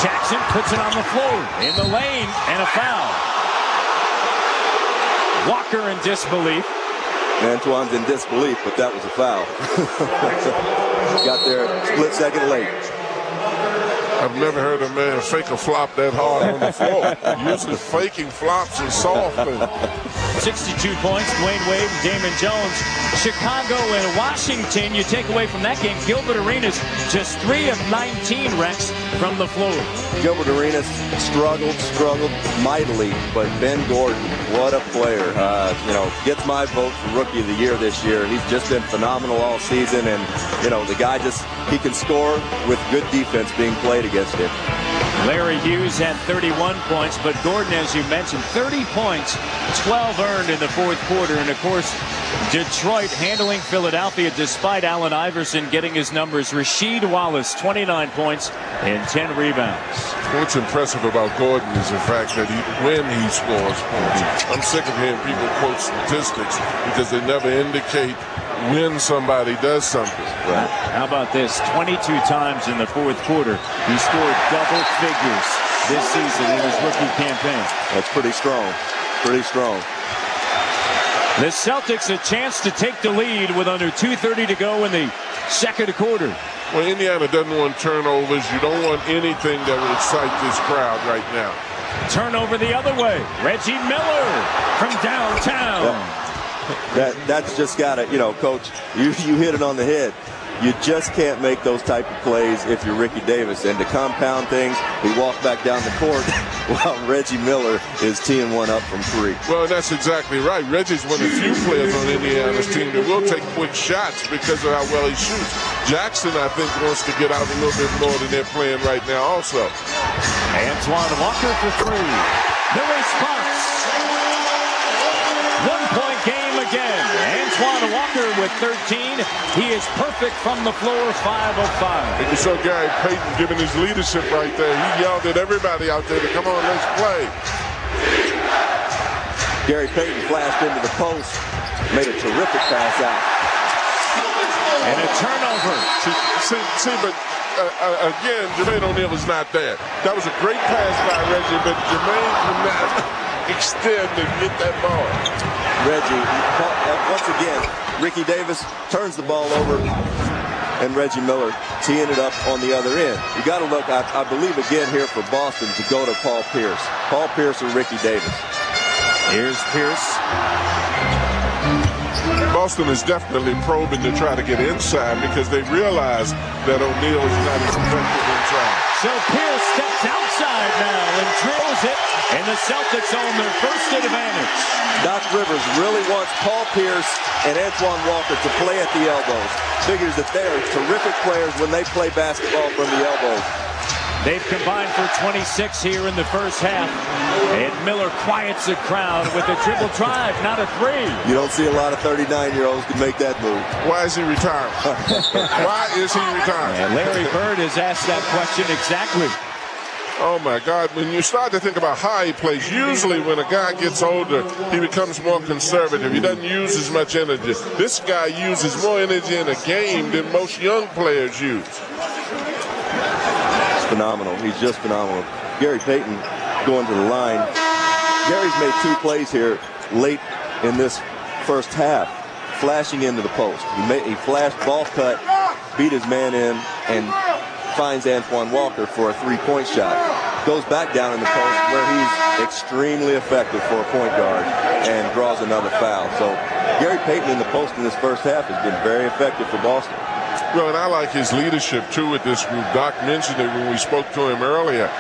Jackson puts it on the floor in the lane, and a foul. Walker in disbelief. Antoine's in disbelief, but that was a foul. Got there a split second late. I've never heard a man fake a flop that hard on the floor. Usually faking flops are soft. 62 points, Dwayne Wade and Damon Jones. Chicago and Washington, you take away from that game, Gilbert Arenas just 3 of 19 Rex from the floor. Gilbert Arenas struggled mightily, but Ben Gordon, what a player. Gets my vote for Rookie of the Year this year. He's just been phenomenal all season, and, the guy he can score with good defense being played against him. Larry Hughes had 31 points, but Gordon, as you mentioned, 30 points, 12 earned in the fourth quarter. And, of course, Detroit handling Philadelphia despite Allen Iverson getting his numbers. Rasheed Wallace, 29 points and 10 rebounds. What's impressive about Gordon is the fact that when he scores points, I'm sick of hearing people quote statistics because they never indicate when somebody does something. Right. How about this? 22 times in the fourth quarter, he scored double figures this season in his rookie campaign. That's pretty strong. Pretty strong. The Celtics a chance to take the lead with under 2:30 to go in the second quarter. Well, Indiana doesn't want turnovers. You don't want anything that will excite this crowd right now. Turnover the other way. Reggie Miller from downtown. That's just got to, Coach, you hit it on the head. You just can't make those type of plays if you're Ricky Davis. And to compound things, he walked back down the court while Reggie Miller is teeing one up from three. Well, that's exactly right. Reggie's one of the few players on Indiana's team that will take quick shots because of how well he shoots. Jackson, I think, wants to get out a little bit more than they're playing right now also. Antoine Walker for three. The response. 1-point game again. Antoine Walker with 13. He is perfect from the floor, 5 of 5. And you saw Gary Payton giving his leadership right there. He yelled at everybody out there to come on, let's play. Gary Payton flashed into the post, made a terrific pass out. And a turnover. But again, Jermaine O'Neal was not there. That was a great pass by Reggie, but Jermaine could not extend and get that ball. Reggie, once again, Ricky Davis turns the ball over, and Reggie Miller teeing it up on the other end. You got to look, I believe, again here for Boston to go to Paul Pierce. Paul Pierce and Ricky Davis. Here's Pierce. Boston is definitely probing to try to get inside because they realize that O'Neal is not as effective inside. So Pierce steps outside now and drills it, and the Celtics own their first advantage. Doc Rivers really wants Paul Pierce and Antoine Walker to play at the elbows. Figures that they are terrific players when they play basketball from the elbows. They've combined for 26 here in the first half. And Miller quiets the crowd with a dribble drive, not a three. You don't see a lot of 39-year-olds can make that move. Why is he retiring? Why is he retiring? And Larry Bird has asked that question exactly. Oh, my God. When you start to think about how he plays, usually when a guy gets older, he becomes more conservative. He doesn't use as much energy. This guy uses more energy in a game than most young players use. Phenomenal. He's just phenomenal. Gary Payton going to the line. Gary's made 2 plays here late in this first half, flashing into the post. He flashed, ball cut, beat his man in, and finds Antoine Walker for a 3-point shot. Goes back down in the post where he's extremely effective for a point guard and draws another foul. So Gary Payton in the post in this first half has been very effective for Boston. Well, and I like his leadership, too, with this group. Doc mentioned it when we spoke to him earlier.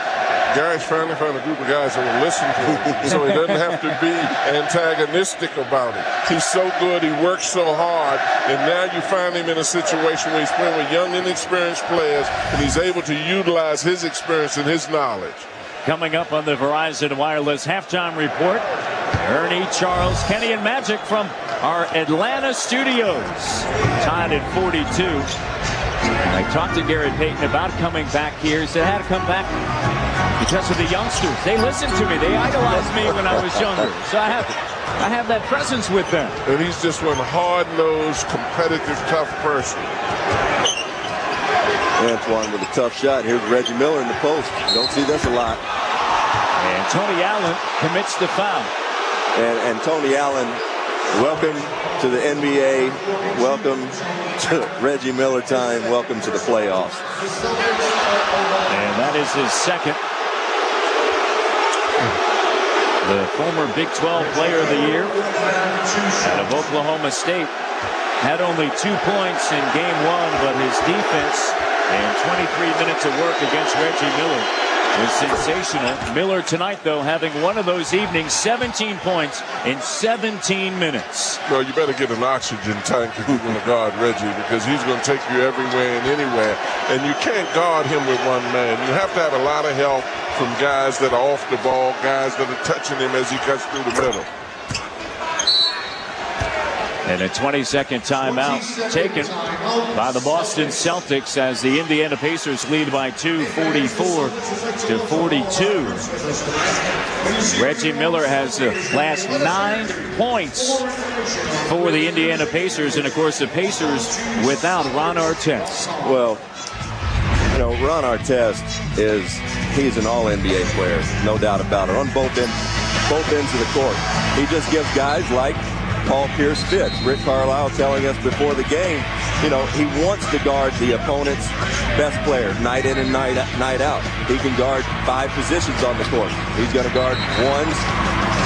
Gary's finally found a group of guys that will listen to him, so he doesn't have to be antagonistic about it. He's so good, he works so hard, and now you find him in a situation where he's playing with young, inexperienced players, and he's able to utilize his experience and his knowledge. Coming up on the Verizon Wireless Halftime Report, Ernie, Charles, Kenny, and Magic from our Atlanta studios. Tied at 42. I talked to Gary Payton about coming back here. He said I had to come back because of the youngsters. They listened to me. They idolized me when I was younger. So I have that presence with them. And he's just one hard-nosed, competitive, tough person. Antoine with a tough shot. Here's Reggie Miller in the post. You don't see this a lot. And Tony Allen commits the foul. And Tony Allen, welcome to the NBA. Welcome to Reggie Miller time. Welcome to the playoffs. And that is his second. The former Big 12 Player of the Year out of Oklahoma State had only 2 points in Game 1, but his defense and 23 minutes of work against Reggie Miller was sensational. Miller tonight, though, having one of those evenings, 17 points in 17 minutes. Well, you better get an oxygen tank if you're going to guard Reggie, because he's going to take you everywhere and anywhere. And you can't guard him with one man. You have to have a lot of help from guys that are off the ball, guys that are touching him as he cuts through the middle. And a 20-second timeout taken by the Boston Celtics as the Indiana Pacers lead by 2, 44-42. Reggie Miller has the last 9 points for the Indiana Pacers. And, of course, the Pacers without Ron Artest. Well, you know, Ron Artest he's an all-NBA player, no doubt about it, on both ends of the court. He just gives guys like Paul Pierce fits. Rick Carlisle telling us before the game, you know, he wants to guard the opponent's best player night in and night out. He can guard 5 positions on the court. He's going to guard 1s,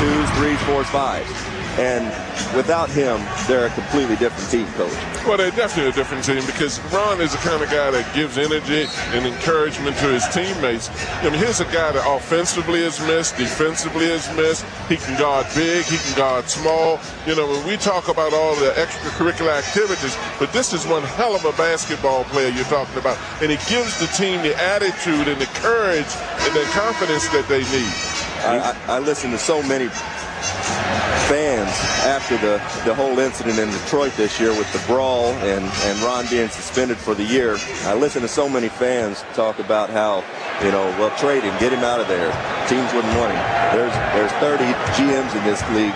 2s, 3s, 4s, 5s. And without him, they're a completely different team, Coach. Well, they're definitely a different team because Ron is the kind of guy that gives energy and encouragement to his teammates. I mean, here's a guy that offensively is missed, defensively is missed. He can guard big, he can guard small. You know, when we talk about all the extracurricular activities, but this is one hell of a basketball player you're talking about. And he gives the team the attitude and the courage and the confidence that they need. I listen to so many fans after the whole incident in Detroit this year with the brawl and Ron being suspended for the year. I listen to so many fans talk about how, you know, well, trade him, get him out of there. Teams wouldn't want him. There's 30 GMs in this league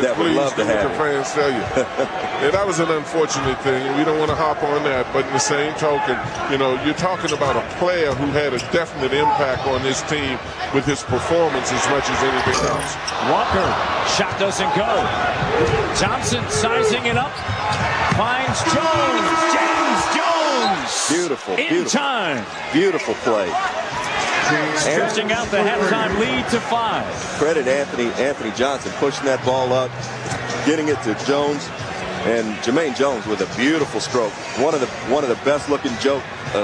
that would love to have him. Fans tell you. And that was an unfortunate thing. We don't want to hop on that, but in the same token, you know, you're talking about a player who had a definite impact on this team with his performance as much as anything else. Walker, shot doesn't go. Johnson sizing it up. Finds Jones. James Jones. Beautiful. In time. Beautiful play. Stretching out the halftime lead to 5. Credit Anthony Johnson pushing that ball up, getting it to Jones, and Jermaine Jones with a beautiful stroke. One of the best looking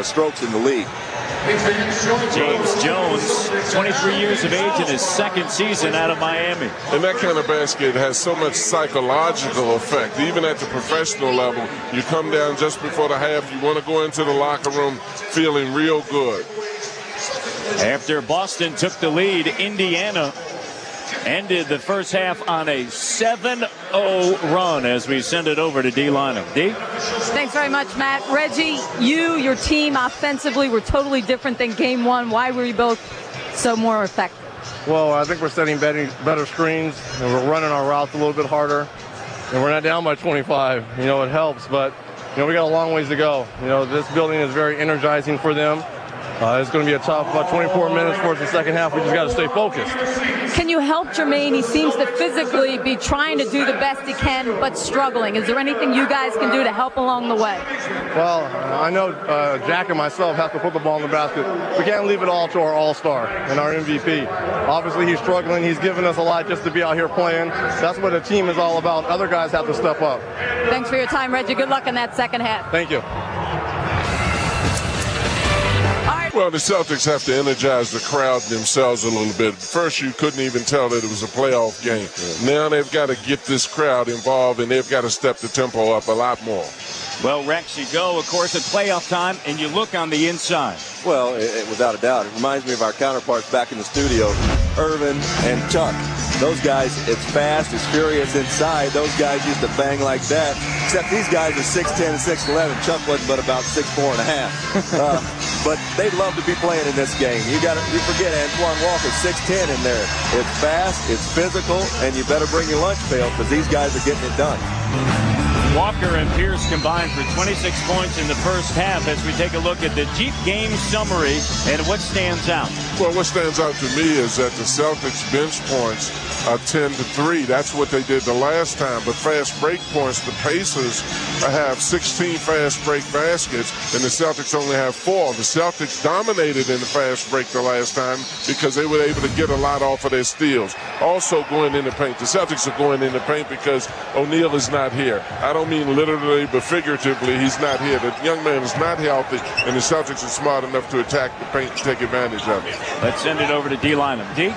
strokes in the league. James Jones, 23 years of age in his 2nd season out of Miami. And that kind of basket has so much psychological effect. Even at the professional level, you come down just before the half, you want to go into the locker room feeling real good. After Boston took the lead, Indiana ended the first half on a 7-0 run as we send it over to D. Lynham. D? Thanks very much, Matt. Reggie, your team offensively were totally different than game 1. Why were you both so more effective? Well, I think we're setting better screens, and we're running our routes a little bit harder, and we're not down by 25. You know, it helps, but, you know, we got a long ways to go. You know, this building is very energizing for them. It's going to be a tough 24 minutes towards the second half. We just got to stay focused. Can you help Jermaine? He seems to physically be trying to do the best he can, but struggling. Is there anything you guys can do to help along the way? Well, I know Jack and myself have to put the ball in the basket. We can't leave it all to our all-star and our MVP. Obviously, he's struggling. He's given us a lot just to be out here playing. That's what a team is all about. Other guys have to step up. Thanks for your time, Reggie. Good luck in that second half. Thank you. Well, the Celtics have to energize the crowd themselves a little bit. First, you couldn't even tell that it was a playoff game. Now they've got to get this crowd involved, and they've got to step the tempo up a lot more. Well, Rex, you go, of course, at playoff time, and you look on the inside. Well, without a doubt. It reminds me of our counterparts back in the studio, Irvin and Chuck. Those guys, it's fast, it's furious inside. Those guys used to bang like that. Except these guys are 6'10", and 6'11". Chuck wasn't but about 6'4" and a half. But they'd love to be playing in this game. You forget Antoine Walker, 6'10" in there. It's fast, it's physical, and you better bring your lunch pail because these guys are getting it done. Walker and Pierce combined for 26 points in the first half as we take a look at the Jeep game summary and what stands out. Well, what stands out to me is that the Celtics bench points are 10-3. That's what they did the last time. But fast break points, the Pacers have 16 fast break baskets, and the Celtics only have 4. The Celtics dominated in the fast break the last time because they were able to get a lot off of their steals. Also going in the paint. The Celtics are going in the paint because O'Neal is not here. I don't mean literally, but figuratively, he's not here. The young man is not healthy, and the Celtics are smart enough to attack the paint and take advantage of it. Let's send it over to D. Lynham. D?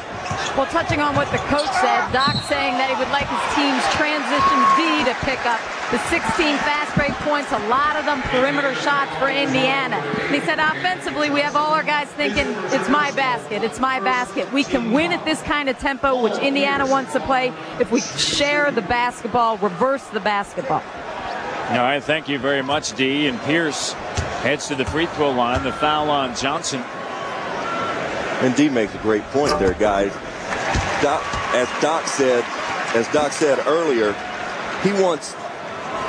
Well, touching on what the coach said, Doc saying that he would like his team's transition D to pick up the 16 fast break points, a lot of them perimeter shots for Indiana. And he said offensively, we have all our guys thinking, it's my basket, it's my basket. We can win at this kind of tempo, which Indiana wants to play, if we share the basketball, reverse the basketball. All right, thank you very much, Dee. And Pierce heads to the free throw line. The foul on Johnson. And Dee makes a great point there, guys. As Doc said earlier, he wants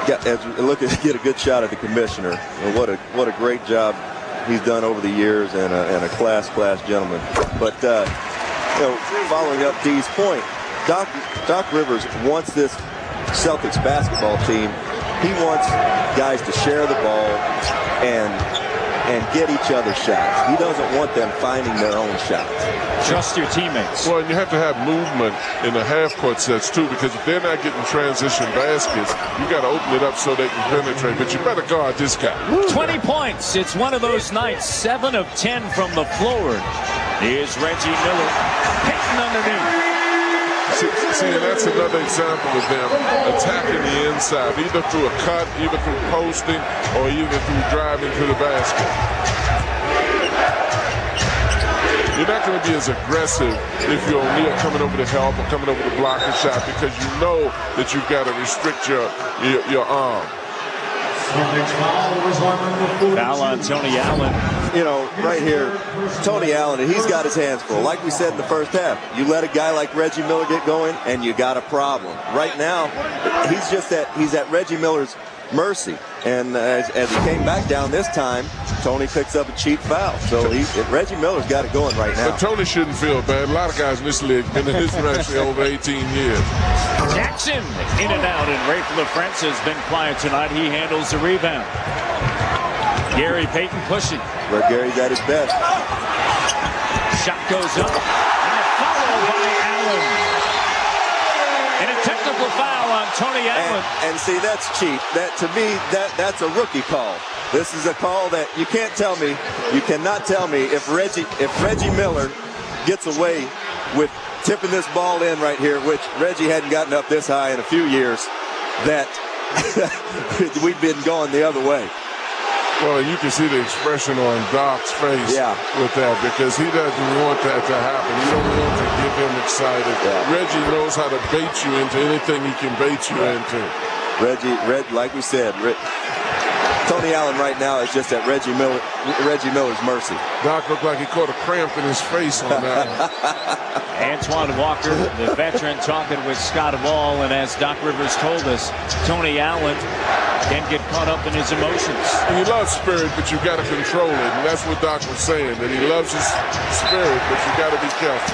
get a good shot at the commissioner. And what a great job he's done over the years, and a class gentleman. But following up Dee's point, Doc Rivers wants this Celtics basketball team. He wants guys to share the ball and get each other shots. He doesn't want them finding their own shots. Trust your teammates. Well, you have to have movement in the half-court sets, too, because if they're not getting transition baskets, you got to open it up so they can penetrate. But you better guard this guy. 20 points. It's one of those nights. 7 of 10 from the floor. Here's Reggie Miller. Peyton underneath. See, and that's another example of them attacking the inside, either through a cut, either through posting, or either through driving to the basket. You're not going to be as aggressive if you're O'Neal coming over to help or coming over to block a shot, because you know that you've got to restrict your arm. Foul on Tony Allen. Right here, Tony Allen, he's got his hands full. Like we said in the first half, you let a guy like Reggie Miller get going, and you got a problem. Right now, he's at Reggie Miller's mercy. And as he came back down this time, Tony picks up a cheap foul. So Reggie Miller's got it going right now. But Tony shouldn't feel bad. A lot of guys in this league been in this match for over 18 years. Jackson in and out, and Rafe LaFrance has been quiet tonight. He handles the rebound. Gary Payton pushing. Where Gary's at his best. Shot goes up. And a foul by Allen. And a technical foul on Tony Allen. And see, that's cheap. To me, that's a rookie call. This is a call that you cannot tell me if Reggie Miller gets away with tipping this ball in right here, which Reggie hadn't gotten up this high in a few years, that we've been going the other way. Well, you can see the expression on Doc's face with that, because he doesn't want that to happen. He don't want to get him excited. Yeah. Reggie knows how to bait you into anything he can bait you into. Reggie, like we said, Tony Allen right now is just at Reggie Miller's mercy. Doc looked like he caught a cramp in his face on that. Antoine Walker, the veteran, talking with Scott Wall, and as Doc Rivers told us, Tony Allen can get caught up in his emotions. He loves spirit, but you got to control it, and that's what Doc was saying, that he loves his spirit, but you got to be careful.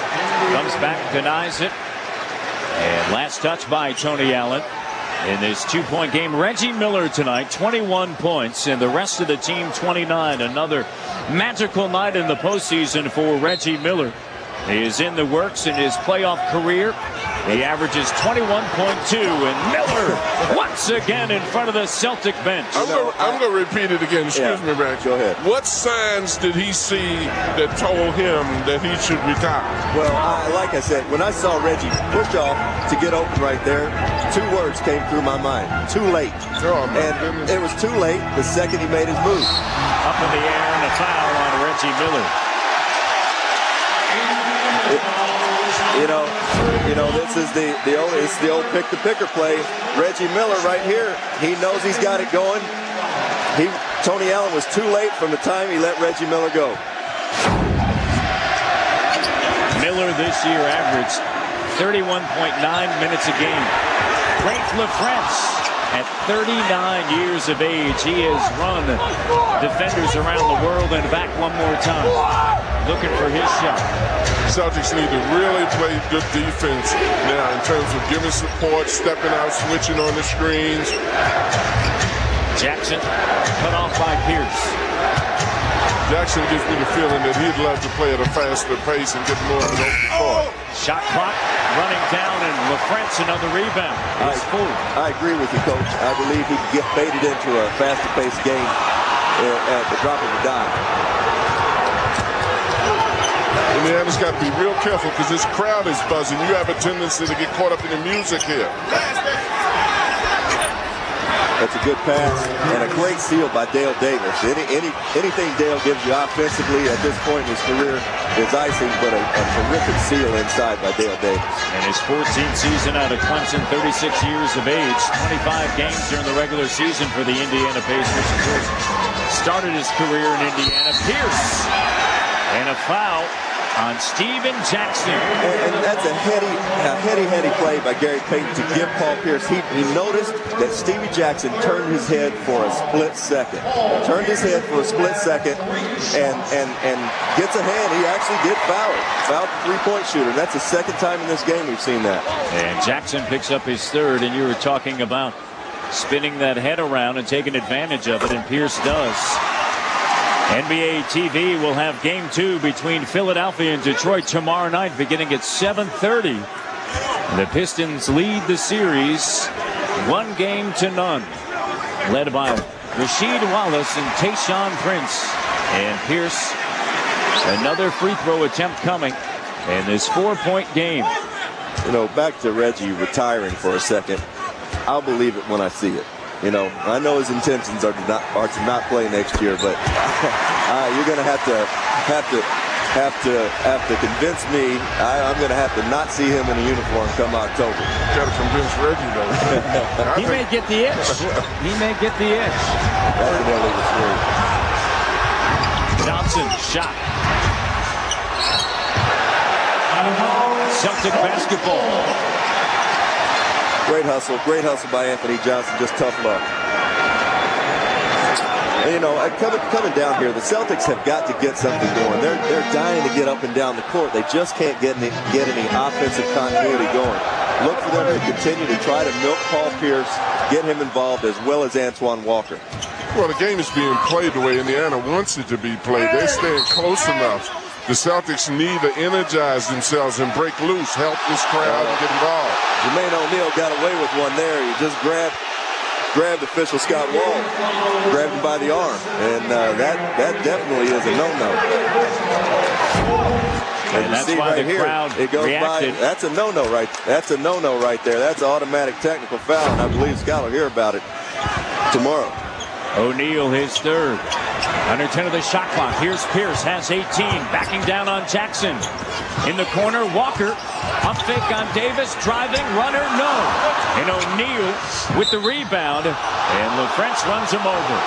Comes back, denies it, and last touch by Tony Allen. In this two-point game, Reggie Miller tonight, 21 points, and the rest of the team 29. Another magical night in the postseason for Reggie Miller. He is in the works in his playoff career. He averages 21.2, and Miller once again in front of the Celtic bench. I'm going to repeat it again. Excuse me, Brad. Go ahead. What signs did he see that told him that he should retire? Well, like I said, when I saw Reggie push off to get open right there, 2 words came through my mind. Too late. And it was too late the second he made his move. Up in the air and a foul on Reggie Miller. This is the old pick the picker play. Reggie Miller right here, he knows he's got it going. Tony Allen was too late from the time he let Reggie Miller go. Miller this year averaged 31.9 minutes a game. Rafe LaFrance, at 39 years of age, he has run defenders around the world and back one more time, looking for his shot. Celtics need to really play good defense now in terms of giving support, stepping out, switching on the screens. Jackson cut off by Pierce. Jackson gives me the feeling that he'd love to play at a faster pace and get more of an open court. Shot clock running down, and LaFrance another rebound. I agree with you, Coach. I believe he can get baited into a faster paced game at the drop of a dime. Indiana's got to be real careful because this crowd is buzzing. You have a tendency to get caught up in the music here. That's a good pass and a great steal by Dale Davis. Anything Dale gives you offensively at this point in his career is icing, but a terrific steal inside by Dale Davis. And his 14th season out of Clemson, 36 years of age, 25 games during the regular season for the Indiana Pacers. Of course, started his career in Indiana. Pierce, and a foul on Steven Jackson. And that's a heady play by Gary Payton to give Paul Pierce. He noticed that Stevie Jackson turned his head for a split second. And gets a hand. He actually did foul it. Fouled the three-point shooter. And that's the second time in this game we've seen that. And Jackson picks up his third, and you were talking about spinning that head around and taking advantage of it, and Pierce does. NBA TV will have Game 2 between Philadelphia and Detroit tomorrow night beginning at 7:30. The Pistons lead the series 1-0, led by Rasheed Wallace and Tayshaun Prince. And Pierce, another free throw attempt coming in this 4-point game. You know, back to Reggie retiring for a second. I'll believe it when I see it. You know, I know his intentions are to not play next year, but you're going to have to convince me. I'm going to have to not see him in a uniform come October. You got to convince Reggie, though. He may get the itch. That's an illegal swing. Johnson shot. Celtic basketball. Great hustle by Anthony Johnson, just tough luck. And, you know, coming down here, the Celtics have got to get something going. They're dying to get up and down the court. They just can't get any offensive continuity going. Look for them to continue to try to milk Paul Pierce, get him involved, as well as Antoine Walker. Well, the game is being played the way Indiana wants it to be played. They're staying close enough. The Celtics need to energize themselves and break loose, help this crowd and get involved. Jermaine O'Neal got away with one there. He just grabbed official Scott Wall, grabbed him by the arm, and that definitely is a no-no. And that's why the crowd reacted. That's a no-no right. That's a no-no right there. That's an automatic technical foul, and I believe Scott will hear about it tomorrow. O'Neal his third. Under 10 of the shot clock. Here's Pierce, has 18, backing down on Jackson. In the corner, Walker, up fake on Davis, driving, runner, no. And O'Neal with the rebound, and LaFrentz runs him over.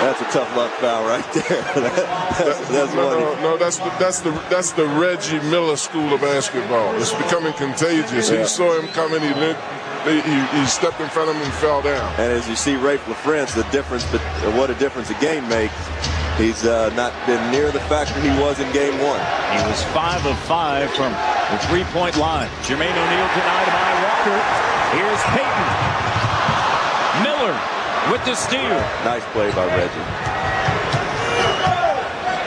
That's a tough luck foul right there. That's the Reggie Miller school of basketball. It's becoming contagious. Yeah. He saw him coming, he stepped in front of him and fell down. And as you see Rafe LaFrentz, what a difference a game makes. He's not been near the factor he was in game 1. He was 5 of 5 from the three-point line. Jermaine O'Neal denied by Walker. Here's Payton. Miller with the steal. Nice play by Reggie.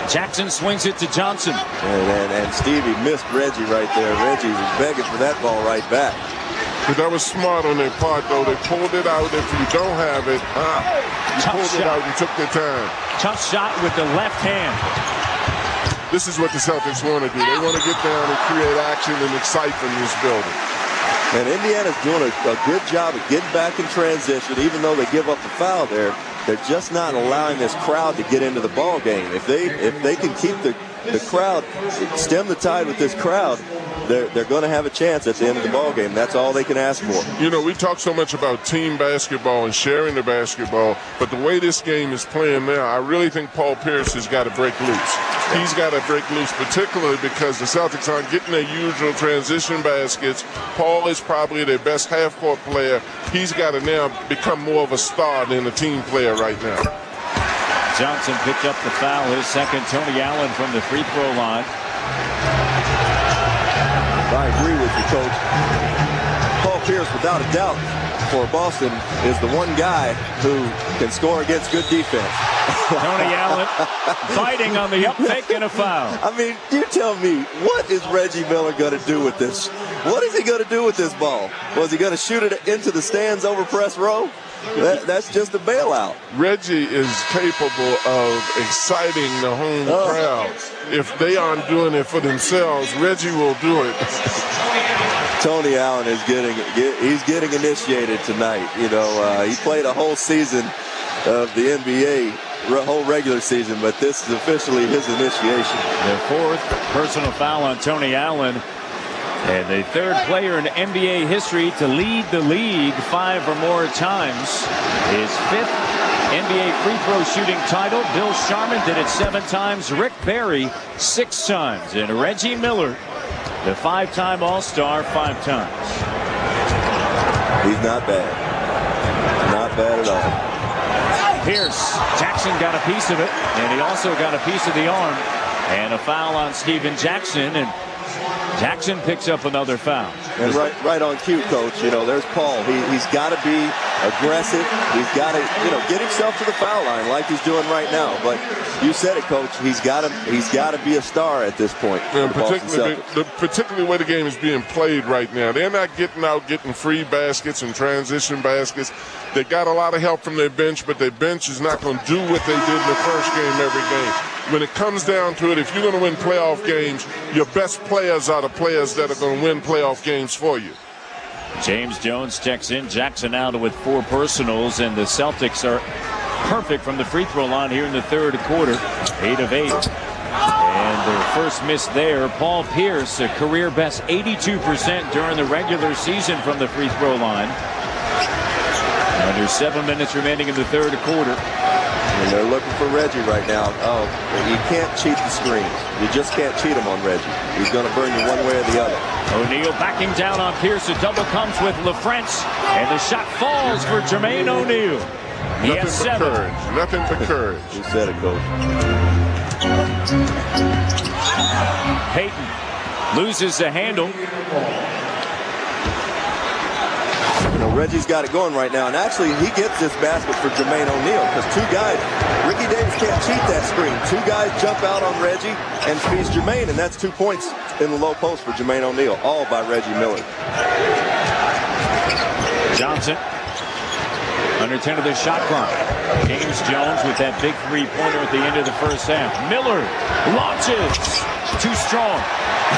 Jackson swings it to Johnson. And Stevie missed Reggie right there. Reggie was begging for that ball right back. But that was smart on their part, though. They pulled it out. If you don't have it, you pulled it out and took their time. Tough shot with the left hand. This is what the Celtics want to do. They want to get down and create action and excite in this building. And Indiana's doing a good job of getting back in transition, even though they give up the foul there. They're just not allowing this crowd to get into the ball game. If they can keep the crowd, stem the tide with this crowd, they're going to have a chance at the end of the ball game. That's all they can ask for. You know, we talk so much about team basketball and sharing the basketball, but the way this game is playing now, I really think Paul Pierce has got to break loose. He's got to break loose, particularly because the Celtics aren't getting their usual transition baskets. Paul is probably their best half-court player. He's got to now become more of a star than a team player right now. Johnson picked up the foul, his second. Tony Allen from the free throw line. I agree with you, Coach. Paul Pierce, without a doubt, for Boston, is the one guy who can score against good defense. Tony Allen fighting on the up fake and a foul. I mean, you tell me, what is Reggie Miller going to do with this? What is he going to do with this ball? Was he going to shoot it into the stands over press row? That's just a bailout. Reggie is capable of exciting the home crowd. If they aren't doing it for themselves, Reggie will do it. Tony Allen is getting initiated tonight. You know, he played a whole season of the NBA, whole regular season, but this is officially his initiation. The fourth personal foul on Tony Allen, and the third player in NBA history to lead the league 5 or more times. His 5th NBA free throw shooting title. Bill Sharman did it 7 times. Rick Barry 6 times. And Reggie Miller, the 5-time All-Star, 5 times. He's not bad. Not bad at all. Pierce. Jackson got a piece of it, and he also got a piece of the arm. And a foul on Steven Jackson, and Jackson picks up another foul. And right on cue, Coach. You know, there's Paul. He's got to be aggressive. He's got to, get himself to the foul line like he's doing right now. But you said it, Coach. He's got to be a star at this point. And particularly the way the game is being played right now. They're not getting free baskets and transition baskets. They got a lot of help from their bench, but their bench is not going to do what they did in the first game every game. When it comes down to it, if you're going to win playoff games, your best players are the players that are going to win playoff games for you. James Jones checks in. Jackson out with 4 personals, and the Celtics are perfect from the free throw line here in the third quarter. 8 of 8. And their first miss there. Paul Pierce, a career best 82% during the regular season from the free throw line. Under 7 minutes remaining in the third quarter. And they're looking for Reggie right now. Oh, you can't cheat the screens. You just can't cheat him on Reggie. He's going to burn you one way or the other. O'Neal backing down on Pierce. A double comes with LaFrance. And the shot falls for Jermaine O'Neal. He has 7. Courage. Nothing but courage. You said it, Coach. Payton loses the handle. Reggie's got it going right now, and actually he gets this basket for Jermaine O'Neal because 2 guys, Ricky Davis can't cheat that screen. 2 guys jump out on Reggie and feeds Jermaine, and that's 2 points in the low post for Jermaine O'Neal, all by Reggie Miller. Johnson under 10 of the shot clock. James Jones with that big 3-pointer at the end of the first half. Miller launches. Too strong.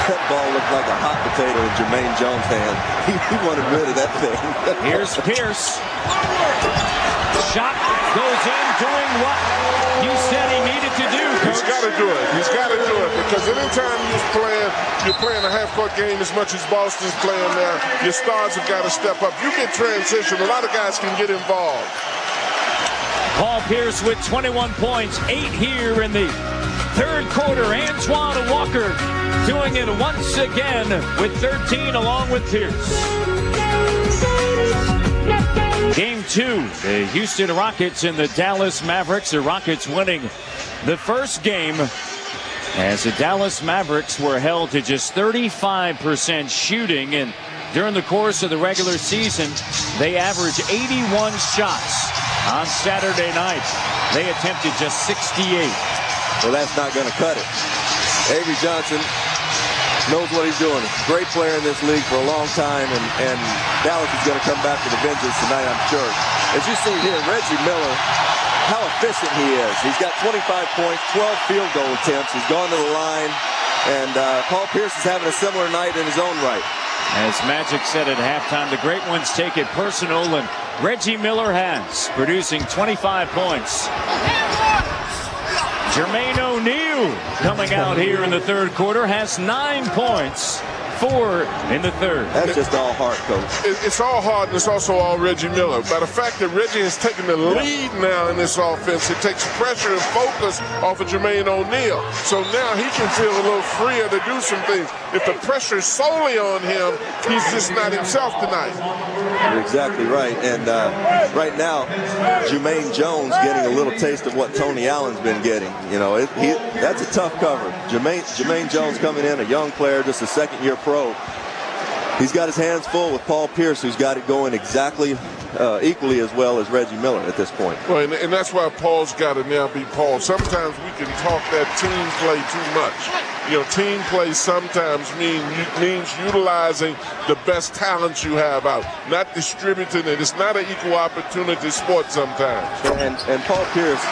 That ball looked like a hot potato in Jermaine Jones' hand. He wanted rid of that thing. Here's Pierce. Shot goes in, doing what you said he needed to do. He's got to do it. He's got to do it because anytime you're playing a half-court game as much as Boston's playing now, your stars have got to step up. You get transition, a lot of guys can get involved. Paul Pierce with 21 points, 8 here in the third quarter. Antoine Walker doing it once again with 13 along with Pierce. Game 2, the Houston Rockets and the Dallas Mavericks. The Rockets winning the first game as the Dallas Mavericks were held to just 35% shooting, and during the course of the regular season they averaged 81 shots. On Saturday night they attempted just 68. Well, that's not going to cut it. Avery Johnson knows what he's doing. Great player in this league for a long time, and Dallas is going to come back with a vengeance tonight, I'm sure. As you see here, Reggie Miller, how efficient he is. He's got 25 points, 12 field goal attempts. He's gone to the line, and Paul Pierce is having a similar night in his own right. As Magic said at halftime, the great ones take it personal, and Reggie Miller has, producing 25 points. Jermaine O'Neal coming out here in the third quarter has 9 points. 4 in the third. That's just all heart, Coach. It's all heart, and it's also all Reggie Miller. By the fact that Reggie has taken the lead now in this offense, it takes pressure and focus off of Jermaine O'Neal. So now he can feel a little freer to do some things. If the pressure is solely on him, he's just not himself tonight. You're exactly right. And right now, Jermaine Jones getting a little taste of what Tony Allen's been getting. You know, that's a tough cover. Jermaine Jones coming in, a young player, just a second-year pro. He's got his hands full with Paul Pierce, who's got it going exactly equally as well as Reggie Miller at this point. Well, and that's why Paul's got to now be Paul. Sometimes we can talk that team play too much. team play sometimes means utilizing the best talents you have out, not distributing it. It's not an equal opportunity sport sometimes. And Paul Pierce,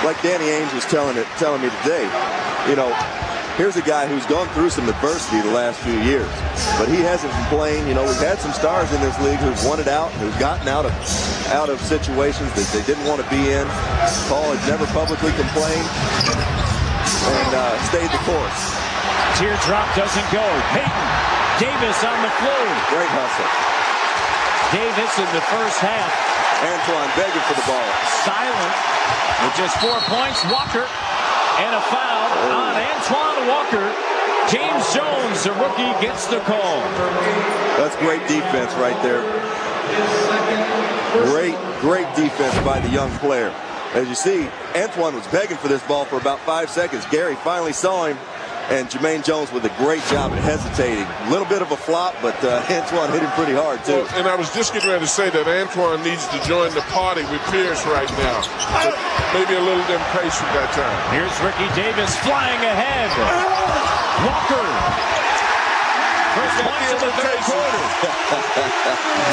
like Danny Ainge was telling me today, here's a guy who's gone through some adversity the last few years, but he hasn't complained. We've had some stars in this league who've won it out, who've gotten out of situations that they didn't want to be in. Paul has never publicly complained and stayed the course. Teardrop doesn't go. Peyton Davis on the floor. Great hustle. Davis in the first half. Antoine begging for the ball. Silent with just 4 points. Walker and a foul on Antoine Walker. James Jones, the rookie, gets the call. That's great defense right there. Great defense by the young player. As you see, Antoine was begging for this ball for about 5 seconds. Gary finally saw him, and Jermaine Jones with a great job at hesitating. A little bit of a flop, but Antoine hit him pretty hard, too. Well, and I was just getting ready to say that Antoine needs to join the party with Pierce right now. But maybe a little impatient that time. Here's Ricky Davis flying ahead. Walker. First points in the third quarter.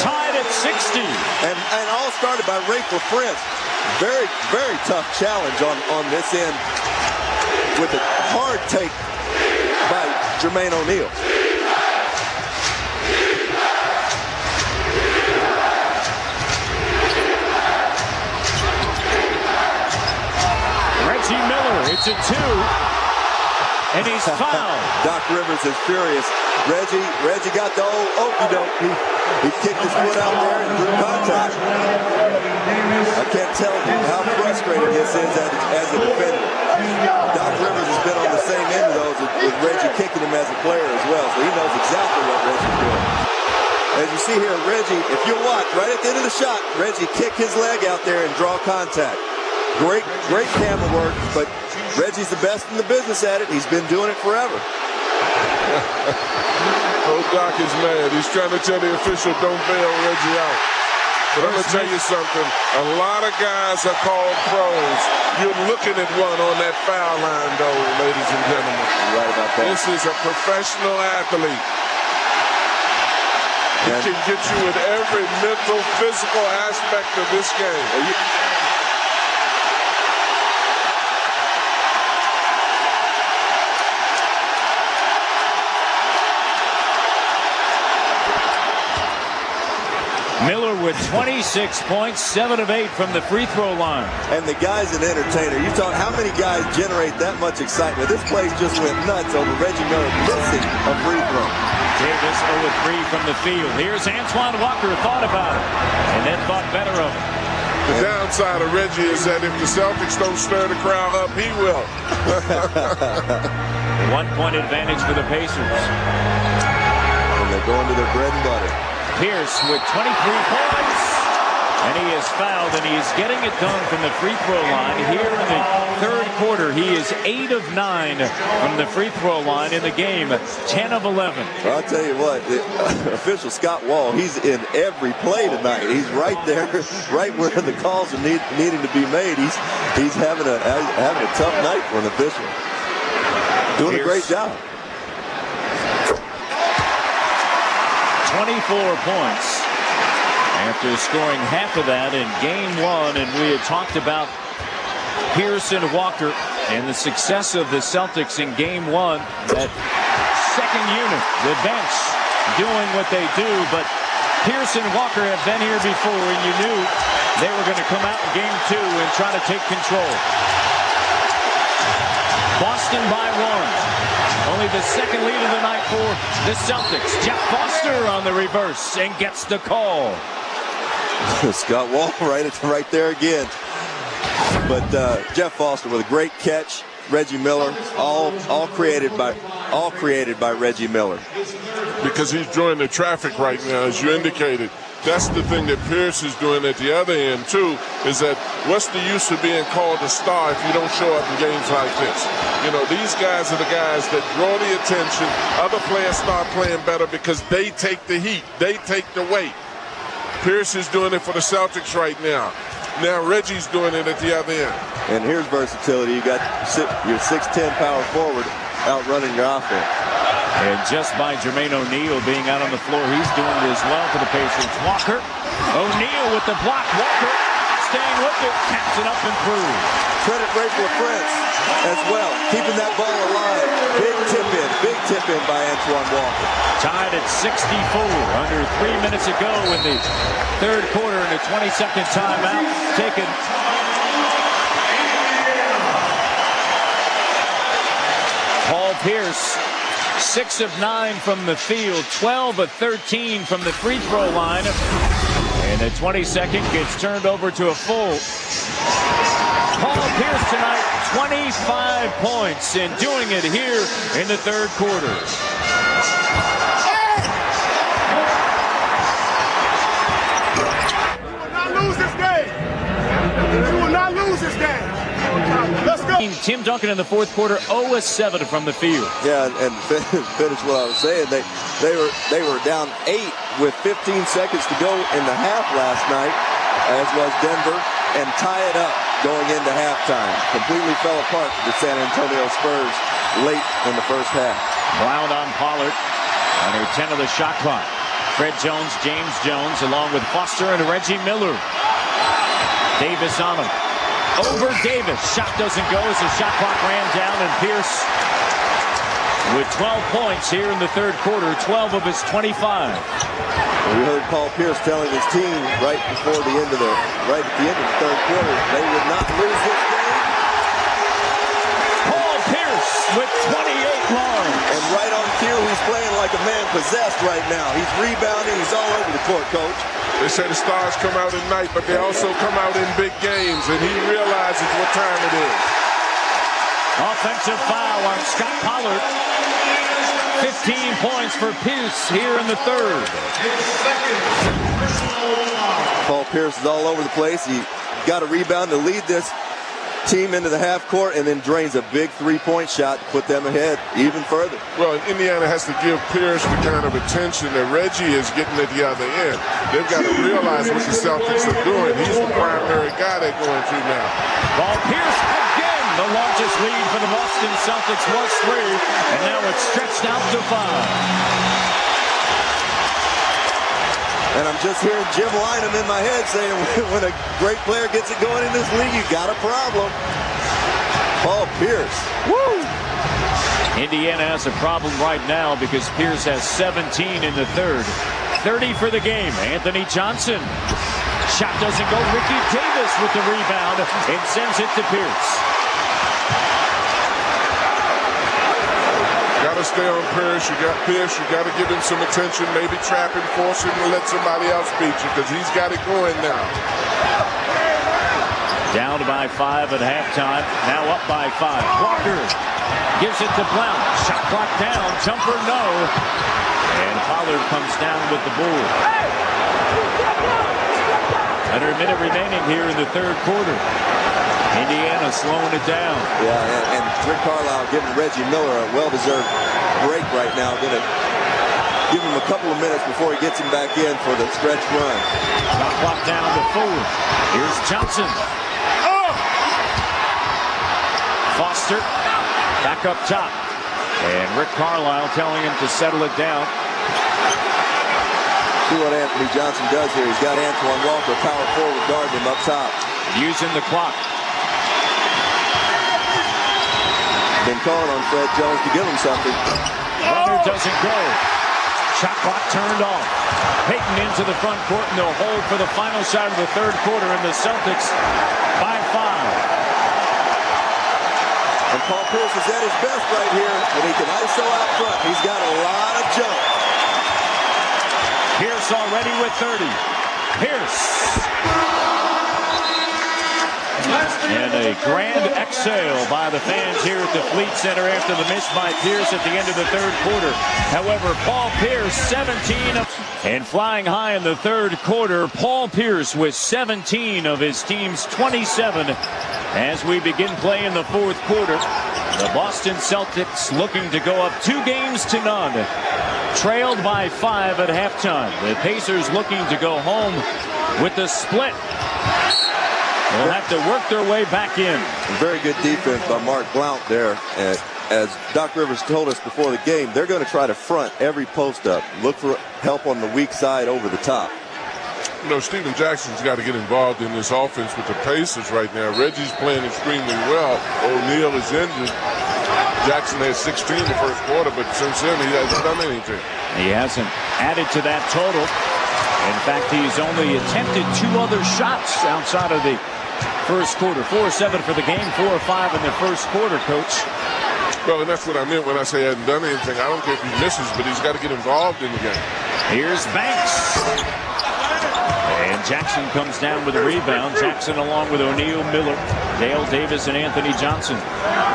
Tied at 60. And all started by Rayford Prince. Very tough challenge on this end with a hard take by Jermaine O'Neal. Reggie Miller, it's a 2. And he's fouled. Doc Rivers is furious. Reggie got the old okey-doke. He kicked his foot out there and threw contact. I can't tell you how frustrating this is as a defender. Doc Rivers has been on the same end of those with Reggie kicking him as a player as well, so he knows exactly what Reggie's doing. As you see here, Reggie, if you watch, right at the end of the shot, Reggie kick his leg out there and draw contact. Great camera work, but Reggie's the best in the business at it. He's been doing it forever. Oh, Doc is mad. He's trying to tell the official, don't bail Reggie out. But I'm going to tell you something. A lot of guys are called pros. You're looking at one on that foul line, though, ladies and gentlemen. You're right about that. This is a professional athlete. He can get you in every mental, physical aspect of this game. Miller with 26 points, 7 of 8 from the free throw line. And the guy's an entertainer. You thought how many guys generate that much excitement? This place just went nuts over Reggie Miller missing a free throw. Davis 0-3 from the field. Here's Antoine Walker, thought about it, and then thought better of it. The downside of Reggie is that if the Celtics don't stir the crowd up, he will. 1 point advantage for the Pacers. And they're going to their bread and butter. Pierce with 23 points, and he is fouled, and he is getting it done from the free throw line. Here in the third quarter, he is 8 of 9 from the free throw line in the game, 10 of 11. Well, I'll tell you what, official Scott Wall, he's in every play tonight. He's right there, right where the calls are needing to be made. He's having a tough night for an official. Doing a great job. 24 points after scoring half of that in game 1, and we had talked about Pierce and Walker and the success of the Celtics in game 1. That second unit, the bench, doing what they do, but Pierce and Walker have been here before, and you knew they were going to come out in game 2 and try to take control. Boston by 1. Only the second lead of the night for the Celtics. Jeff Foster on the reverse and gets the call. Scott Wall right there again. But Jeff Foster with a great catch. Reggie Miller, all created by Reggie Miller. Because he's drawing the traffic right now, as you indicated. That's the thing that Pierce is doing at the other end, too, is that what's the use of being called a star if you don't show up in games like this? These guys are the guys that draw the attention. Other players start playing better because they take the heat. They take the weight. Pierce is doing it for the Celtics right now. Now Reggie's doing it at the other end. And here's versatility. You got your 6'10" power forward outrunning your offense. And just by Jermaine O'Neal being out on the floor, he's doing it as well for the Pacers. Walker, O'Neal with the block. Walker staying with it, taps it up and through. Credit Rayford Prince as well, keeping that ball alive. Big tip in by Antoine Walker. Tied at 64, under 3 minutes ago in the third quarter, and a 20-second timeout taken. Paul Pierce, 6 of 9 from the field, 12 of 13 from the free throw line. And the 22nd gets turned over to a full. Paul Pierce tonight, 25 points, and doing it here in the third quarter. We will not lose this game. Let's go. Tim Duncan in the fourth quarter, 0 of 7 from the field. Yeah, and finish what I was saying. They were down 8 with 15 seconds to go in the half last night, as was Denver, and tie it up going into halftime. Completely fell apart for the San Antonio Spurs late in the first half. Brown on Pollard, under 10 of the shot clock. Fred Jones, James Jones, along with Foster and Reggie Miller. Davis on him. Over Davis. Shot doesn't go as the shot clock ran down, and Pierce with 12 points here in the third quarter, 12 of his 25. We heard Paul Pierce telling his team right at the end of the third quarter, they would not lose this game. Paul Pierce with 28 long. And right on cue, he's playing like a man possessed right now. He's rebounding. He's all over the court, Coach. They say the stars come out at night, but they also come out in big games, and he realizes what time it is. Offensive foul on Scott Pollard. 15 points for Pierce here in the third. Paul Pierce is all over the place. He got a rebound to lead this team into the half court, and then drains a big three-point shot to put them ahead even further. Well, Indiana has to give Pierce the kind of attention that Reggie is getting at the other end. They've got to realize what the Celtics are doing. He's the primary guy they're going to now. Paul Pierce again. The largest lead for the Boston Celtics was 3, and now it's stretched out to 5. And I'm just hearing Jim Lynam in my head saying, when a great player gets it going in this league, you got a problem. Paul Pierce. Woo! Indiana has a problem right now because Pierce has 17 in the third. 30 for the game. Anthony Johnson. Shot doesn't go. Ricky Davis with the rebound and sends it to Pierce. Got to stay on Pierce. You got Pierce. You got to give him some attention. Maybe trap him, force him to let somebody else beat you, because he's got it going now. Down by 5 at halftime. Now up by 5. Walker gives it to Blount. Shot clock down. Jumper no. And Pollard comes down with the board. Under a minute remaining here in the third quarter. Indiana slowing it down. Yeah, and Rick Carlisle giving Reggie Miller a well-deserved break right now. Going to give him a couple of minutes before he gets him back in for the stretch run. Shot clock down to 4. Here's Johnson. Foster back up top. And Rick Carlisle telling him to settle it down. See what Anthony Johnson does here. He's got Antoine Walker, power forward, guarding him up top. Using the clock. Been calling on Fred Jones to give him something. Runner doesn't go. Shot clock turned off. Payton into the front court, and they'll hold for the final shot of the third quarter, and the Celtics by 5. And Paul Pierce is at his best right here, and he can ISO out front. He's got a lot of jump. Pierce already with 30. Pierce. And a grand exhale by the fans here at the Fleet Center after the miss by Pierce at the end of the third quarter. However, Paul Pierce, 17 and flying high in the third quarter. Paul Pierce with 17 of his team's 27 as we begin play in the fourth quarter. The Boston Celtics looking to go up 2-0, trailed by 5 at halftime. The Pacers looking to go home with the split. They'll have to work their way back in. Very good defense by Mark Blount there. as Doc Rivers told us before the game, they're going to try to front every post up, look for help on the weak side over the top. You know, Steven Jackson's got to get involved in this offense with the Pacers right now. Reggie's playing extremely well. O'Neal is injured. Jackson had 16 in the first quarter, but since then he hasn't done anything. He hasn't added to that total. In fact, he's only attempted 2 other shots outside of the first quarter. 4-7 for the game, 4-5 in the first quarter, Coach. Well, and that's what I meant when I say he hasn't done anything. I don't care if he misses, but he's got to get involved in the game. Here's Banks. And Jackson comes down with a rebound. Jackson along with O'Neal, Miller, Dale Davis, and Anthony Johnson.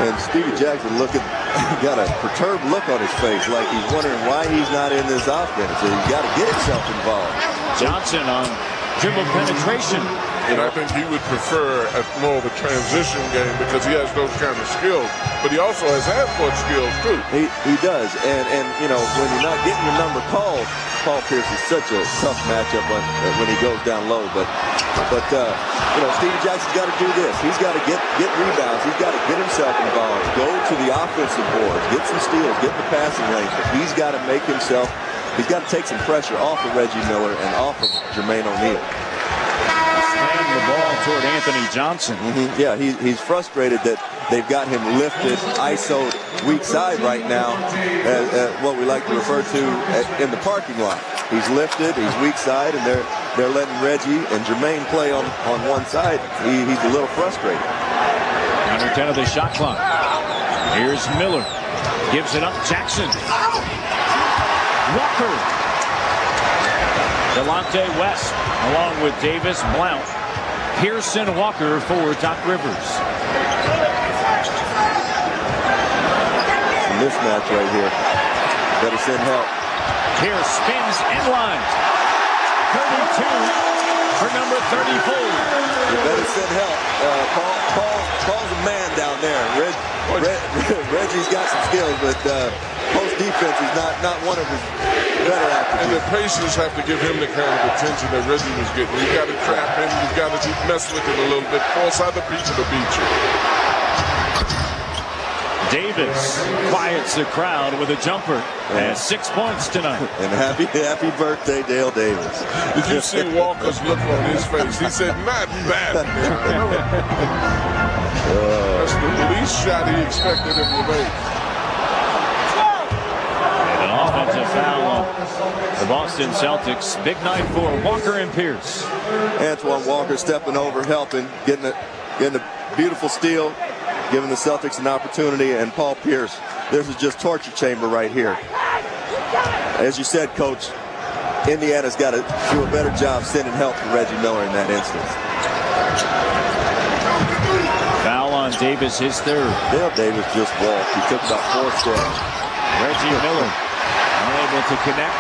And Stevie Jackson got a perturbed look on his face, like he's wondering why he's not in this offense. So he's got to get himself involved. Johnson on dribble penetration. And I think he would prefer more of a transition game because he has those kind of skills. But he also has half-court skills, too. He does. And, you know, when you're not getting your number called, Paul Pierce is such a tough matchup when he goes down low. But you know, Stevie Jackson's got to do this. He's got to get rebounds. He's got to get himself involved, go to the offensive boards, get some steals, get the passing lanes. But he's got to make himself, he's got to take some pressure off of Reggie Miller and off of Jermaine O'Neal. Slaying the ball toward Anthony Johnson. Yeah, he's frustrated that they've got him lifted, ISO'd weak side right now, what we like to refer to in the parking lot. He's lifted, he's weak side, and they're letting Reggie and Jermaine play on one side. He's a little frustrated. Under 10 of the shot clock. Here's Miller. Gives it up. Jackson. Walker. Delonte West along with Davis, Blount, Pearson, Walker for Doc Rivers. Mismatch right here. Better send help. Here spins inline. 32 for number 34. You better send help. Paul's a man down there. Reggie's got some skills, but post defense is not one of his better attributes. And the Pacers have to give him the kind of attention that Reggie was getting. You've got to trap him. You've got to mess with him a little bit. Force other people to beat you. Davis quiets the crowd with a jumper. And 6 points tonight. And happy birthday, Dale Davis. Did you see Walker's look on his face? He said, not that. That's the least shot he expected him to make. And an offensive foul on the Boston Celtics. Big night for Walker and Pierce. Antoine Walker stepping over, helping, getting a beautiful steal, giving the Celtics an opportunity, and Paul Pierce. This is just torture chamber right here. As you said, Coach, Indiana's got to do a better job sending help to Reggie Miller in that instance. Foul on Davis, his third. Dale Davis just walked. He took about 4 steps. Reggie Miller unable to connect.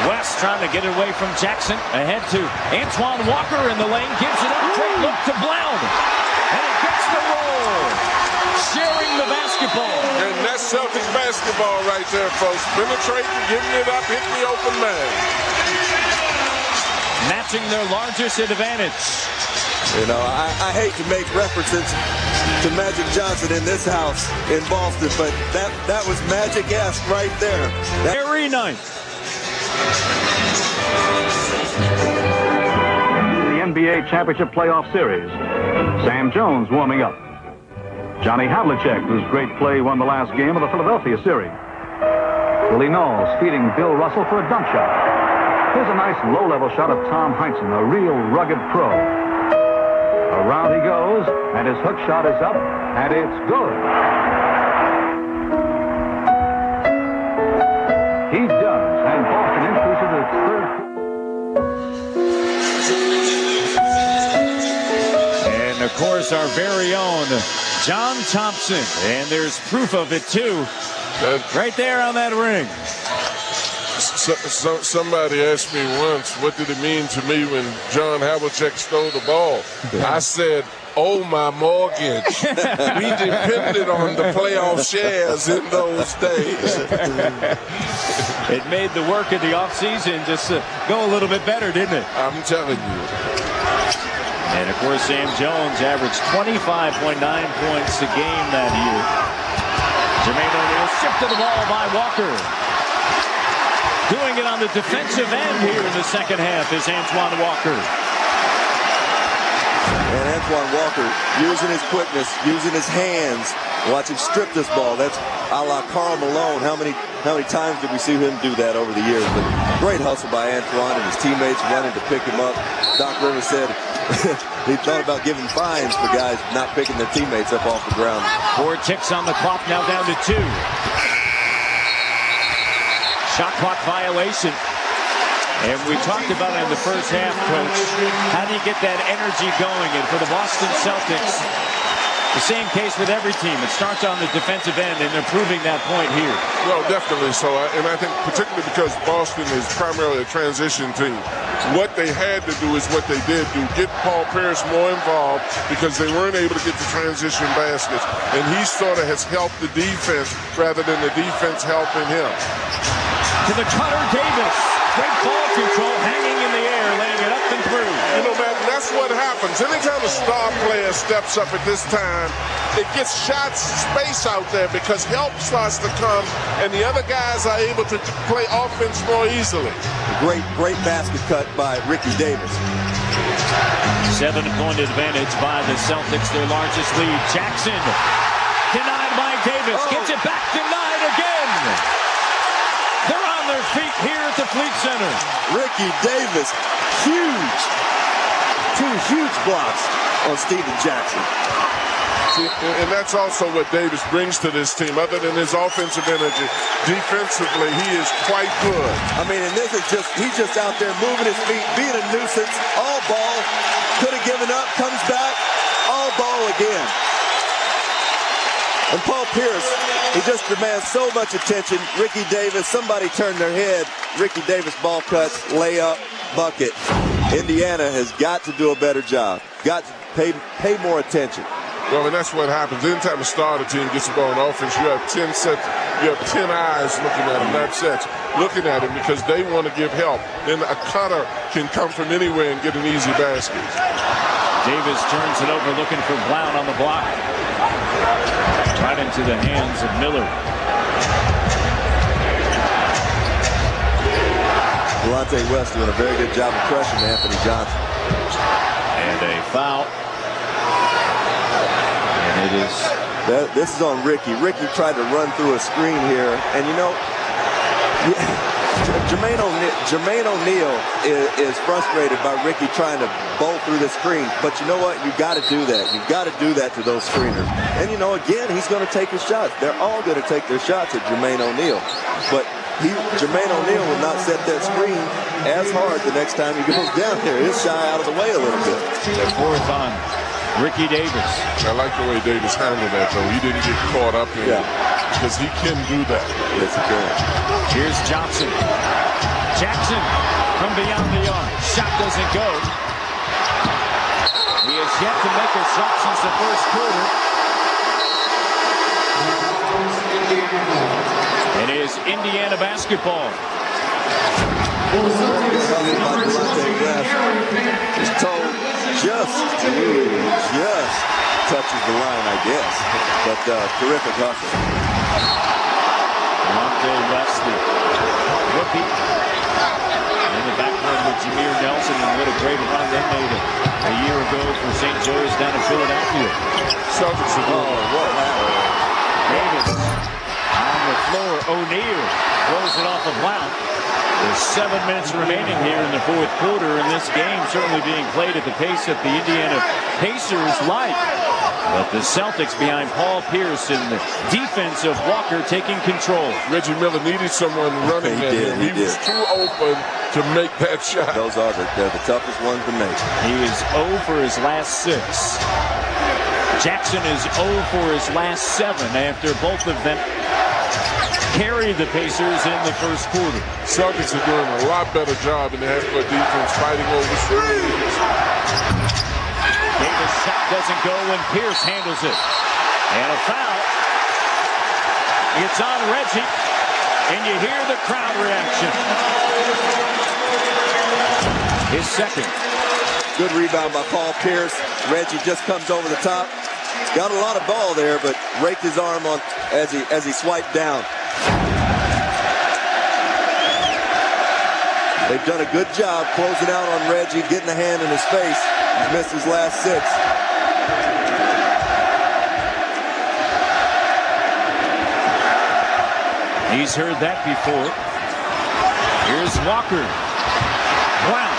West trying to get it away from Jackson. Ahead to Antoine Walker in the lane. Gives it up. Great look to Blount. And it gets the roll. Sharing the basketball. And that's Celtics basketball right there, folks. Penetrating, giving it up, hitting the open man. Matching their largest advantage. You know, I hate to make references to Magic Johnson in this house in Boston, but that was Magic-esque right there. Very nice. The NBA Championship Playoff Series. Sam Jones warming up. Johnny Havlicek, whose great play won the last game of the Philadelphia series. Willie Knowles feeding Bill Russell for a dunk shot. Here's a nice low-level shot of Tom Heinsohn, a real rugged pro. Around he goes, and his hook shot is up, and it's good. He does, and Boston increases its third. And, of course, our very own John Thompson. And there's proof of it, too. Right there on that ring. Somebody asked me once, what did it mean to me when John Havlicek stole the ball? I said, oh, my mortgage. We depended on the playoff shares in those days. It made the work in the offseason just go a little bit better, didn't it? I'm telling you. And, of course, Sam Jones averaged 25.9 points a game that year. Jermaine O'Neal shifted the ball by Walker. Doing it on the defensive end here in the second half is Antoine Walker. And Antoine Walker using his quickness, using his hands. Watch him strip this ball. That's a la Karl Malone. How many times did we see him do that over the years? But great hustle by Antoine and his teammates running to pick him up. Doc Rivers said he thought about giving fines for guys not picking their teammates up off the ground. 4 ticks on the clock, now down to 2. Shot clock violation. And we talked about it in the first half, Coach. How do you get that energy going? And for the Boston Celtics, the same case with every team. It starts on the defensive end, and they're proving that point here. Well, definitely so. And I think particularly because Boston is primarily a transition team, what they had to do is what they did do. Get Paul Pierce more involved because they weren't able to get the transition baskets. And he sort of has helped the defense rather than the defense helping him. To the cutter, Davis. Great ball control, hanging in the air, laying it up and through. You know, man, that's what happens. Anytime a star player steps up at this time, it gets shots, space out there because help starts to come, and the other guys are able to play offense more easily. Great basket cut by Ricky Davis. 7-point advantage by the Celtics, their largest lead. Jackson denied by Davis, gets it back, denied again. They're on their feet here at the Fleet Center. Ricky Davis, huge. 2 huge blocks on Steven Jackson. See, and that's also what Davis brings to this team. Other than his offensive energy, defensively, he is quite good. I mean, and this is he's just out there moving his feet, being a nuisance. All ball, could have given up, comes back, all ball again. And Paul Pierce, he just demands so much attention. Ricky Davis, somebody turned their head. Ricky Davis ball cuts, layup, bucket. Indiana has got to do a better job. Got to pay more attention. Well, and that's what happens. Anytime a starter team gets the ball on offense, you have 10 sets, you have 10 eyes looking at him, not sets, looking at him because they want to give help. Then a cutter can come from anywhere and get an easy basket. Davis turns it over, looking for Blount on the block. Right into the hands of Miller. Delonte West doing a very good job of crushing Anthony Johnson. And a foul. And it is... This is on Ricky. Ricky tried to run through a screen here. And, you know, Jermaine O'Neal is frustrated by Ricky trying to bowl through the screen. But you know what? You've got to do that. You've got to do that to those screeners. And, you know, again, he's going to take his shots. They're all going to take their shots at Jermaine O'Neal. But Jermaine O'Neal will not set that screen as hard the next time he goes down there. He'll shy out of the way a little bit. The 4th on Ricky Davis. I like the way Davis handled that, though. He didn't get caught up in it because he can do that. Yes, he can. Here's Johnson. Jackson from beyond the arc. Shot doesn't go. He has yet to make a shot since the first quarter. It is Indiana basketball. His toe just touches the line, I guess. But terrific hustle. Monte West, the rookie. In the backcourt with Jameer Nelson, and what a great run they made a year ago for St. Joe's down in Philadelphia. Celtics are doing what happened? Davis on the floor. O'Neal throws it off of Blount. There's 7 minutes remaining here in the 4th quarter, and this game certainly being played at the pace that the Indiana Pacers like. But the Celtics behind Paul Pierce and the defense of Walker taking control. Reggie Miller needed someone running at him. He was too open to make that shot. Those are the toughest ones to make. He is 0 for his last 6. Jackson is 0 for his last 7 after both of them carried the Pacers in the first quarter. Celtics are doing a lot better job in the half-court defense, fighting over screens. Davis' shot doesn't go, and Pierce handles it. And a foul. It's on Reggie, and you hear the crowd reaction. His second. Good rebound by Paul Pierce. Reggie just comes over the top. Got a lot of ball there, but raked his arm on as he swiped down. They've done a good job closing out on Reggie, getting a hand in his face. He's missed his last 6. He's heard that before. Here's Walker. Wow.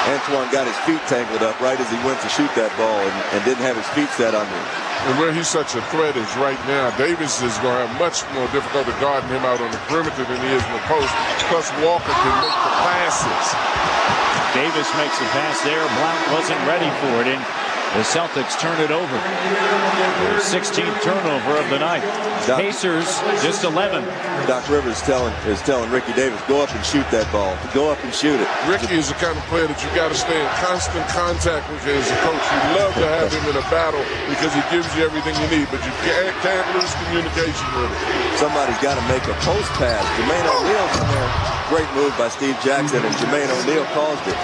Antoine got his feet tangled up right as he went to shoot that ball and didn't have his feet set under him. And where he's such a threat is right now, Davis is going to have much more difficulty guarding him out on the perimeter than he is in the post. Plus, Walker can make the passes. Davis makes a pass there. Blount wasn't ready for it, and the Celtics turn it over. Their 16th turnover of the night. Pacers just 11. Doc Rivers is telling Ricky Davis, go up and shoot that ball. Go up and shoot it. Ricky is the kind of player that you got to stay in constant contact with as a coach. You love to have him in a battle because he gives you everything you need, but you can't lose communication with him. Somebody's got to make a post pass. Jermaine O'Neal's in there. Great move by Steve Jackson, and Jermaine O'Neal caused it.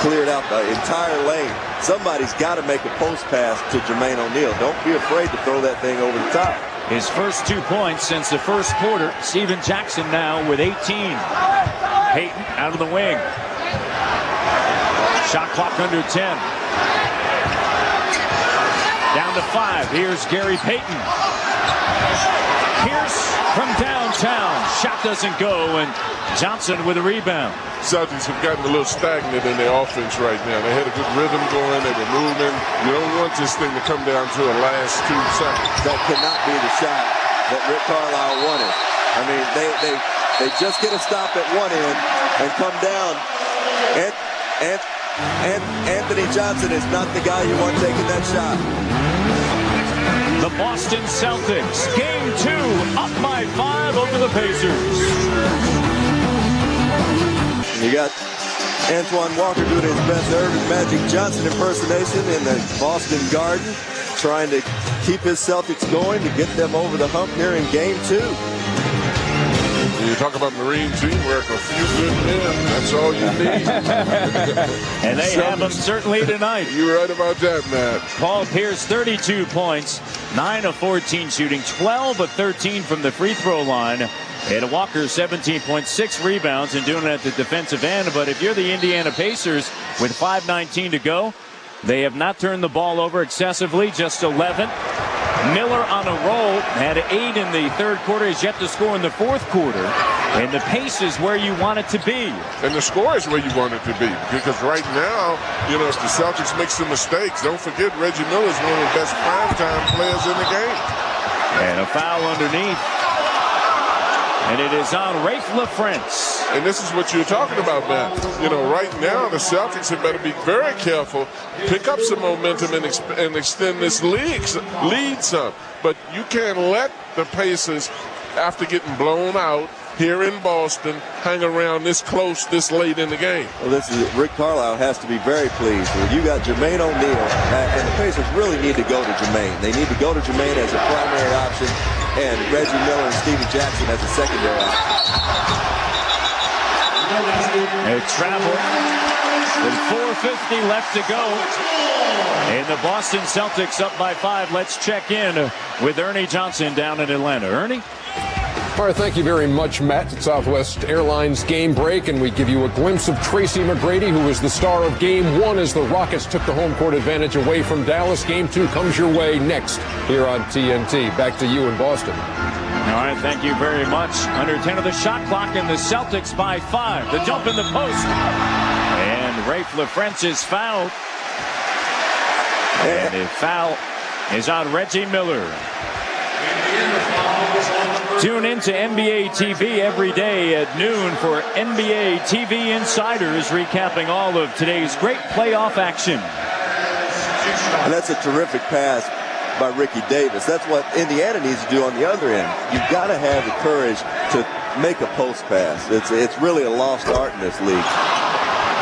Cleared out the entire lane. Somebody's got to make a post pass to Jermaine O'Neal. Don't be afraid to throw that thing over the top. His first 2 points since the first quarter. Steven Jackson now with 18. Payton out of the wing. Shot clock under 10. Down to 5. Here's Gary Payton. Pierce from downtown. Shot doesn't go, and Johnson with a rebound. Celtics have gotten a little stagnant in their offense right now. They had a good rhythm going. They were moving. You don't want this thing to come down to a last 2 seconds. That cannot be the shot that Rick Carlisle wanted. I mean, they just get a stop at one end and come down. And Anthony Johnson is not the guy you want taking that shot. The Boston Celtics, game 2, up by 5 over the Pacers. You got Antoine Walker doing his best Irvin Magic Johnson impersonation in the Boston Garden, trying to keep his Celtics going to get them over the hump here in game 2. You talk about Marine teamwork, a few good men, that's all you need. And they have them certainly tonight. You're right about that, Matt. Paul Pierce, 32 points, 9 of 14 shooting, 12 of 13 from the free throw line. And Walker, 17.6 rebounds and doing it at the defensive end. But if you're the Indiana Pacers with 5:19 to go, they have not turned the ball over excessively, just 11. Miller on a roll, had 8 in the third quarter, is yet to score in the fourth quarter. And the pace is where you want it to be. And the score is where you want it to be. Because right now, you know, if the Celtics make some mistakes, don't forget Reggie Miller is one of the best primetime players in the game. And a foul underneath. And it is on Rafe LaFrentz. And this is what you're talking about, Matt. You know, right now, the Celtics have better be very careful, pick up some momentum and extend this lead some. But you can't let the Pacers, after getting blown out here in Boston, hang around this close this late in the game. Well, this is Rick Carlisle has to be very pleased. You got Jermaine O'Neal, and the Pacers really need to go to Jermaine. They need to go to Jermaine as a primary option, and Reggie Miller and Stevie Jackson as a secondary option. They travel with 4:50 left to go. And the Boston Celtics up by 5. Let's check in with Ernie Johnson down in Atlanta. Ernie? All right, thank you very much, Matt. At Southwest Airlines game break, and we give you a glimpse of Tracy McGrady, who was the star of Game 1 as the Rockets took the home court advantage away from Dallas. Game 2 comes your way next here on TNT. Back to you in Boston. All right, thank you very much. Under 10 of the shot clock, and the Celtics by 5. The jump in the post. And Rafe LaFrentz is fouled. And the foul is on Reggie Miller. Tune in to NBA TV every day at noon for NBA TV Insiders, recapping all of today's great playoff action. And that's a terrific pass by Ricky Davis. That's what Indiana needs to do on the other end. You've got to have the courage to make a post pass. It's really a lost art in this league.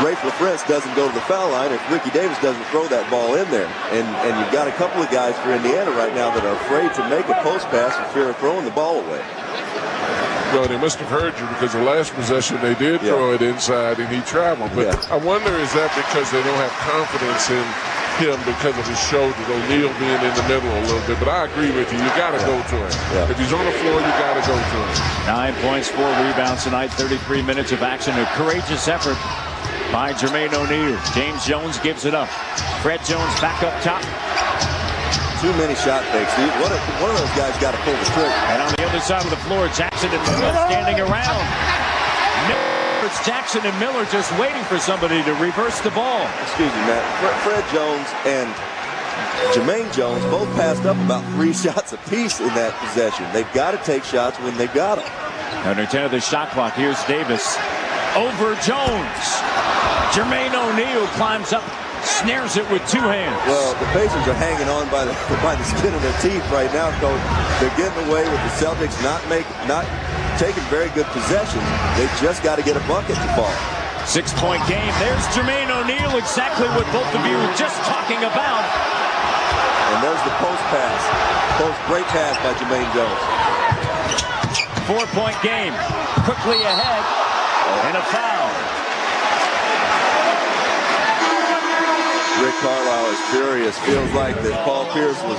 Rafe LaFrentz doesn't go to the foul line if Ricky Davis doesn't throw that ball in there. And you've got a couple of guys for Indiana right now that are afraid to make a post pass for fear of throwing the ball away. Well, they must have heard you, because the last possession they did throw it inside and he traveled. But I wonder, is that because they don't have confidence in him because of his shoulder, O'Neal being in the middle a little bit. But I agree with you. You got to go to him. Yeah. If he's on the floor, you got to go to him. 9 points, 4 rebounds tonight, 33 minutes of action. A courageous effort by Jermaine O'Neal. James Jones gives it up. Fred Jones back up top. Too many shot fakes. One of those guys got to pull the trigger. And on the other side of the floor, Jackson and Miller standing around. It's Jackson and Miller just waiting for somebody to reverse the ball. Excuse me, Matt. Fred Jones and Jermaine Jones both passed up about 3 shots apiece in that possession. They've got to take shots when they've got them. Under 10 of the shot clock. Here's Davis. Over Jones. Jermaine O'Neal climbs up, snares it with 2 hands. Well, the Pacers are hanging on by the skin of their teeth right now, Coach. They're getting away with the Celtics not taking very good possessions. They just got to get a bucket to fall. 6-point game. There's Jermaine O'Neal, exactly what both of you were just talking about. And there's the post pass. Great pass by Jermaine Jones. 4-point game. Quickly ahead. And a foul. Rick Carlisle is furious. Feels like that Paul Pierce was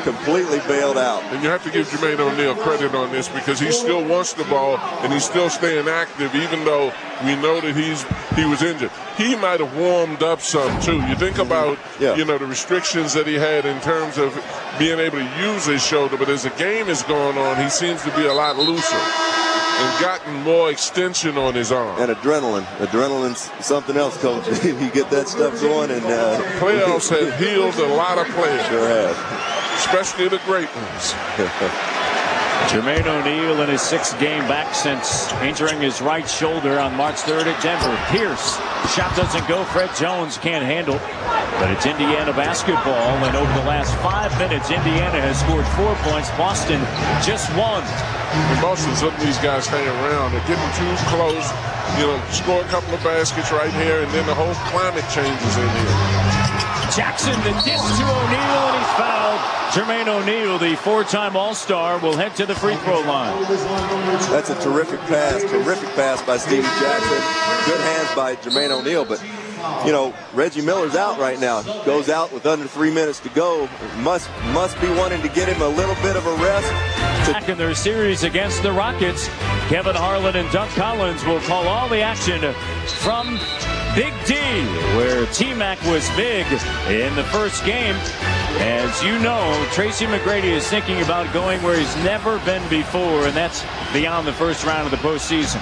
completely bailed out. And you have to give Jermaine O'Neal credit on this because he still wants the ball and he's still staying active even though we know that he was injured. He might have warmed up some too. You think about the restrictions that he had in terms of being able to use his shoulder, but as the game is going on, he seems to be a lot looser and gotten more extension on his arm. And adrenaline. Adrenaline's something else, Coach. You get that stuff going. And playoffs have healed a lot of players. Sure have. Especially the great ones. Jermaine O'Neal in his 6th game back since injuring his right shoulder on March 3rd at Denver. Pierce, shot doesn't go. Fred Jones can't handle. But it's Indiana basketball, and over the last 5 minutes, Indiana has scored 4 points. Boston just 1. And Boston's letting these guys hang around. They're getting too close. Score a couple of baskets right here, and then the whole climate changes in here. Jackson, the dish to O'Neal, and he's fouled. Jermaine O'Neal, the 4-time All-Star, will head to the free throw line. That's a terrific pass by Stevie Jackson. Good hands by Jermaine O'Neal, but Reggie Miller's out right now. Goes out with under 3 minutes to go. Must be wanting to get him a little bit of a rest. Back in their series against the Rockets, Kevin Harlan and Doug Collins will call all the action from Big D, where T-Mac was big in the first game. As you know, Tracy McGrady is thinking about going where he's never been before, and that's beyond the first round of the postseason.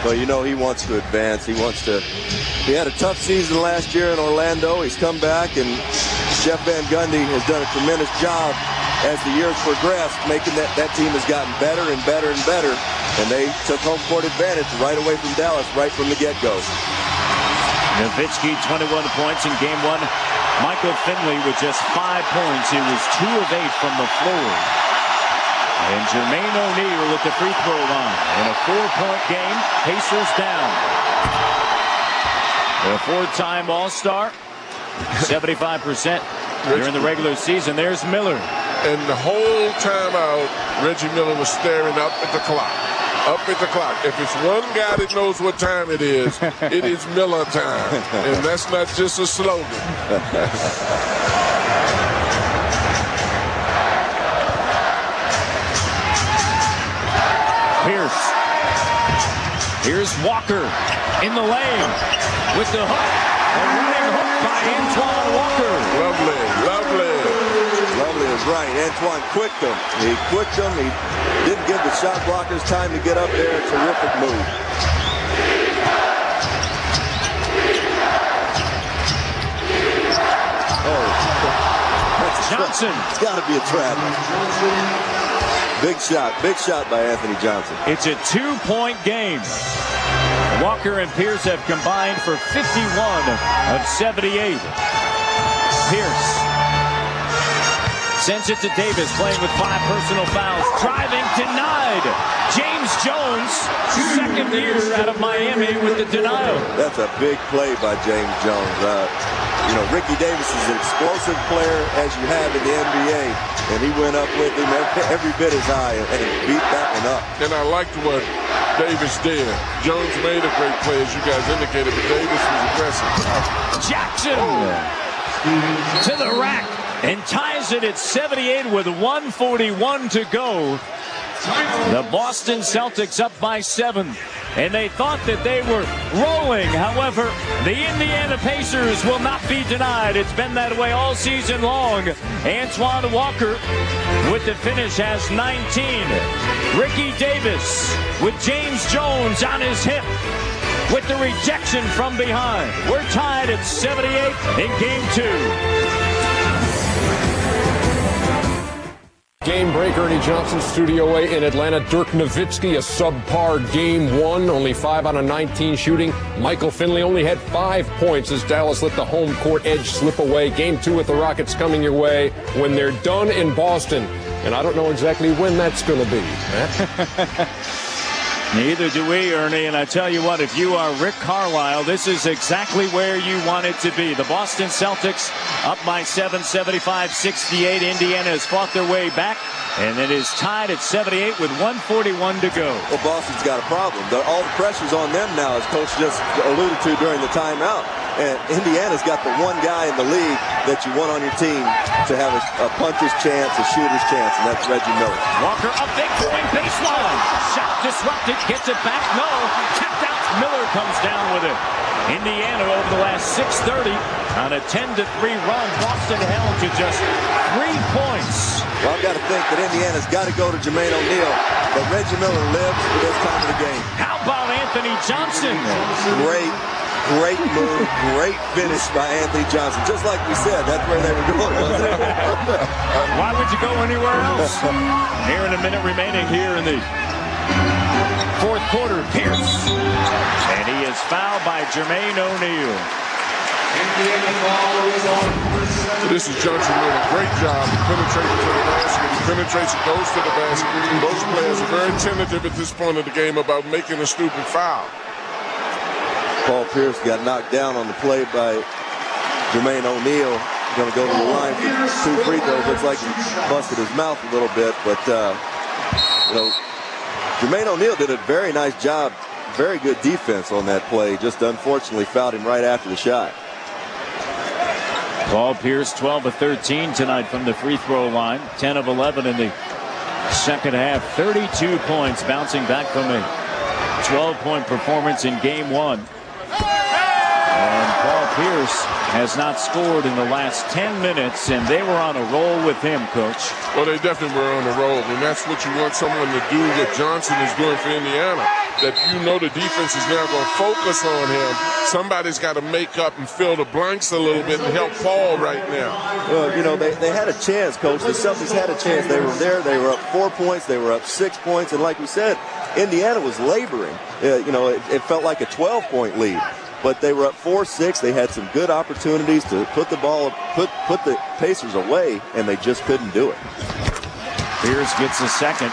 Well, he wants to advance. He had a tough season last year in Orlando. He's come back, and Jeff Van Gundy has done a tremendous job as the years progressed, making that team has gotten better and better and better. And they took home court advantage right away from Dallas, right from the get-go. Nowitzki, 21 points in game 1. Michael Finley with just 5 points. He was 2 of 8 from the floor. And Jermaine O'Neal at the free throw line. In a 4-point game, Pacers down. A 4-time All-Star, 75% during the regular season. There's Miller. And the whole time out, Reggie Miller was staring up at the clock. If it's one guy that knows what time it is Miller time. And that's not just a slogan. Pierce. Here's Walker in the lane with the hook. A running hook by Antoine Walker. Lovely is right. Antoine quicked him. He didn't give the shot blockers time to get up there. Terrific move. Johnson. It's got to be a trap. Big shot by Anthony Johnson. It's a 2-point game. Walker and Pierce have combined for 51 of 78. Pierce sends it to Davis, playing with 5 personal fouls. Driving, denied. James Jones, second year out of Miami with the denial. That's a big play by James Jones. Ricky Davis is an explosive player as you have in the NBA, and he went up with him every bit as high and beat that one up. And I liked what Davis did. Jones made a great play, as you guys indicated, but Davis was aggressive. Jackson! to the rack and ties it at 78 with 1:41 to go. The Boston Celtics up by 7, and they thought that they were rolling. However, the Indiana Pacers will not be denied. It's been that way all season long. Antoine Walker with the finish has 19. Ricky Davis with James Jones on his hip with the rejection from behind. We're tied at 78 in Game 2. Game break, Ernie Johnson, Studio A in Atlanta. Dirk Nowitzki, a subpar Game 1, only 5 out of 19 shooting. Michael Finley only had 5 points as Dallas let the home court edge slip away. Game 2 with the Rockets coming your way when they're done in Boston. And I don't know exactly when that's going to be. Neither do we, Ernie, and I tell you what, if you are Rick Carlisle, this is exactly where you want it to be. The Boston Celtics up by 7, 75-68. Indiana has fought their way back, and it is tied at 78 with 1:41 to go. Well, Boston's got a problem. All the pressure's on them now, as Coach just alluded to during the timeout. And Indiana's got the one guy in the league that you want on your team to have a puncher's chance, a shooter's chance, and that's Reggie Miller. Walker up big, going baseline. Shot disrupted, gets it back. No, tapped out. Miller comes down with it. Indiana over the last 6:30 on a 10-3 run. Boston held to just 3 points. Well, I've got to think that Indiana's got to go to Jermaine O'Neal, but Reggie Miller lives for this time of the game. How about Anthony Johnson? Great move, great finish by Anthony Johnson. Just like we said, that's where they were going, wasn't it? Why would you go anywhere else? Here in a minute remaining here in the fourth quarter. Pierce. And he is fouled by Jermaine O'Neal. This is Johnson doing a great job of penetrating to the basket. He penetrates and goes to the basket. Most players are very tentative at this point of the game about making a stupid foul. Paul Pierce got knocked down on the play by Jermaine O'Neal. Going to go to the line for 2 free throws. Looks like he busted his mouth a little bit, but Jermaine O'Neal did a very nice job. Very good defense on that play. Just unfortunately fouled him right after the shot. Paul Pierce 12 of 13 tonight from the free throw line. 10 of 11 in the second half. 32 points, bouncing back from a 12-point performance in Game 1. And Paul Pierce has not scored in the last 10 minutes, and they were on a roll with him, Coach. Well, they definitely were on a roll, and that's what you want someone to do what Johnson is doing for Indiana. That you know the defense is now going to focus on him. Somebody's got to make up and fill the blanks a little bit and help Paul right now. Well, they had a chance, Coach. The Celtics had a chance. They were there. They were up 4 points. They were up 6 points. And like we said, Indiana was laboring. It felt like a 12-point lead. But they were up 4-6. They had some good opportunities to put the ball, put the Pacers away, and they just couldn't do it. Pierce gets a second,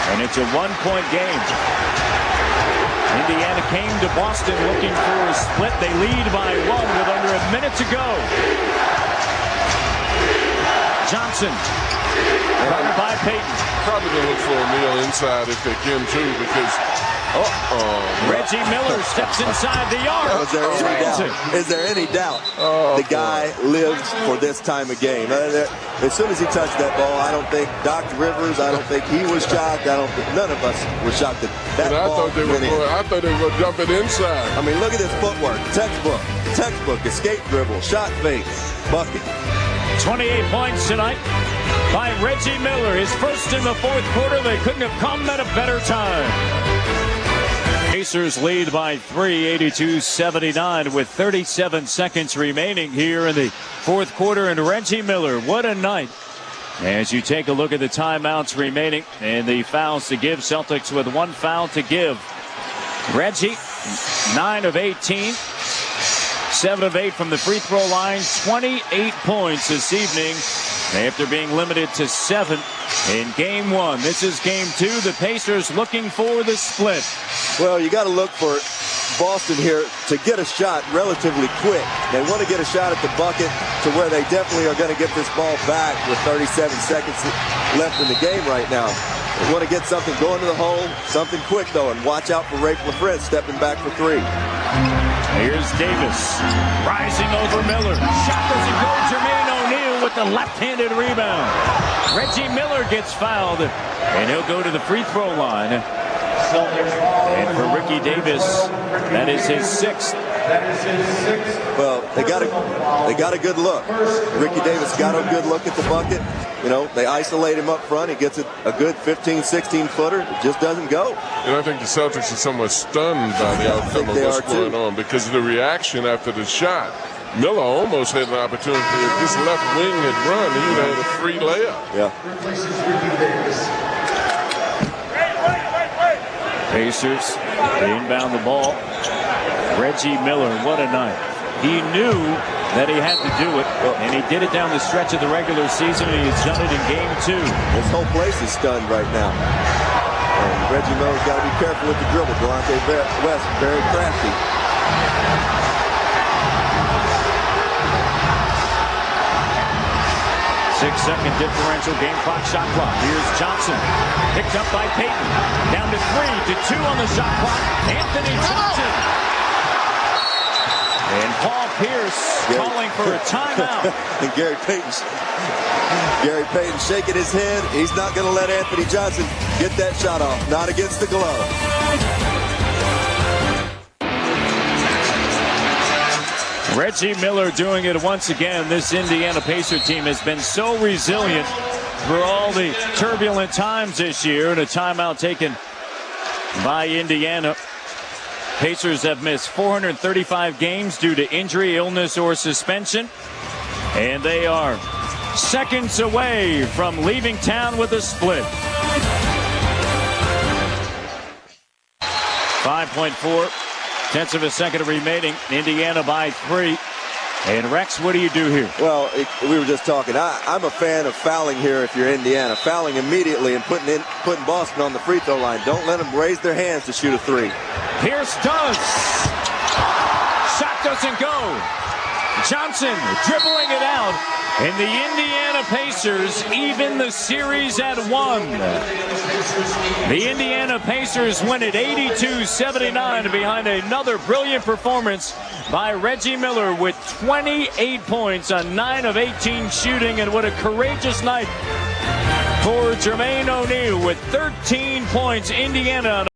and it's a 1-point game. Indiana came to Boston looking for a split. They lead by 1 with under a minute to go. Johnson, covered by Payton. Probably going to look for O'Neal inside if they can, too, because Reggie Miller steps inside the arc. Is there any doubt? The guy lives for this time of game. As soon as he touched that ball, I don't think Dr. Rivers, I don't think he was shocked. I don't think none of us were shocked that ball. I thought they were going to dump it inside. I mean, look at this footwork. Textbook, escape dribble, shot fake, bucket. 28 points tonight by Reggie Miller. His first in the fourth quarter. They couldn't have come at a better time. Pacers lead by 3, 82-79 with 37 seconds remaining here in the fourth quarter. And Reggie Miller, what a night. As you take a look at the timeouts remaining and the fouls to give, Celtics with 1 foul to give. Reggie, 9 of 18. 7 of 8 from the free throw line. 28 points this evening after being limited to 7 in Game 1. This is Game 2. The Pacers looking for the split. Well, you got to look for Boston here to get a shot relatively quick. They want to get a shot at the bucket to where they definitely are going to get this ball back with 37 seconds left in the game right now. They want to get something going to the hole, something quick, though, and watch out for Rafe LaFrentz stepping back for 3. Here's Davis rising over Miller. Shot doesn't go. Jermaine O'Neal with the left-handed rebound. Reggie Miller gets fouled, and he'll go to the free throw line. And for Ricky Davis, that is his 6th. Well, they got a good look. Ricky Davis got a good look at the bucket. You know, they isolate him up front. He gets a good 15, 16-footer. It just doesn't go. And I think the Celtics are somewhat stunned by the outcome of what's going on because of the reaction after the shot. Miller almost had an opportunity. If this left wing had run, he would have had a free layup. Yeah. Pacers, they inbound the ball. Reggie Miller, what a night. He knew that he had to do it, and he did it down the stretch of the regular season, and he's done it in Game 2. This whole place is stunned right now. And Reggie Miller's got to be careful with the dribble. Delonte West, very crafty. 6-second differential game clock, shot clock. Here's Johnson, picked up by Payton. Down to 3 to 2 on the shot clock. Anthony Johnson. And Paul Pierce calling for a timeout. And Gary Payton shaking his head. He's not going to let Anthony Johnson get that shot off. Not against the glove. Reggie Miller doing it once again. This Indiana Pacer team has been so resilient through all the turbulent times this year. And a timeout taken by Indiana. Pacers have missed 435 games due to injury, illness, or suspension. And they are seconds away from leaving town with a split. 5.4 tenths of a second remaining. Indiana by 3. And Rex, what do you do here? Well, we were just talking. I'm a fan of fouling here if you're Indiana. Fouling immediately and putting Boston on the free throw line. Don't let them raise their hands to shoot a 3. Pierce does. Shot doesn't go. Johnson dribbling it out. And the Indiana Pacers even the series at 1. The Indiana Pacers win it 82-79 behind another brilliant performance by Reggie Miller with 28 points on 9 of 18 shooting. And what a courageous night for Jermaine O'Neal with 13 points. Indiana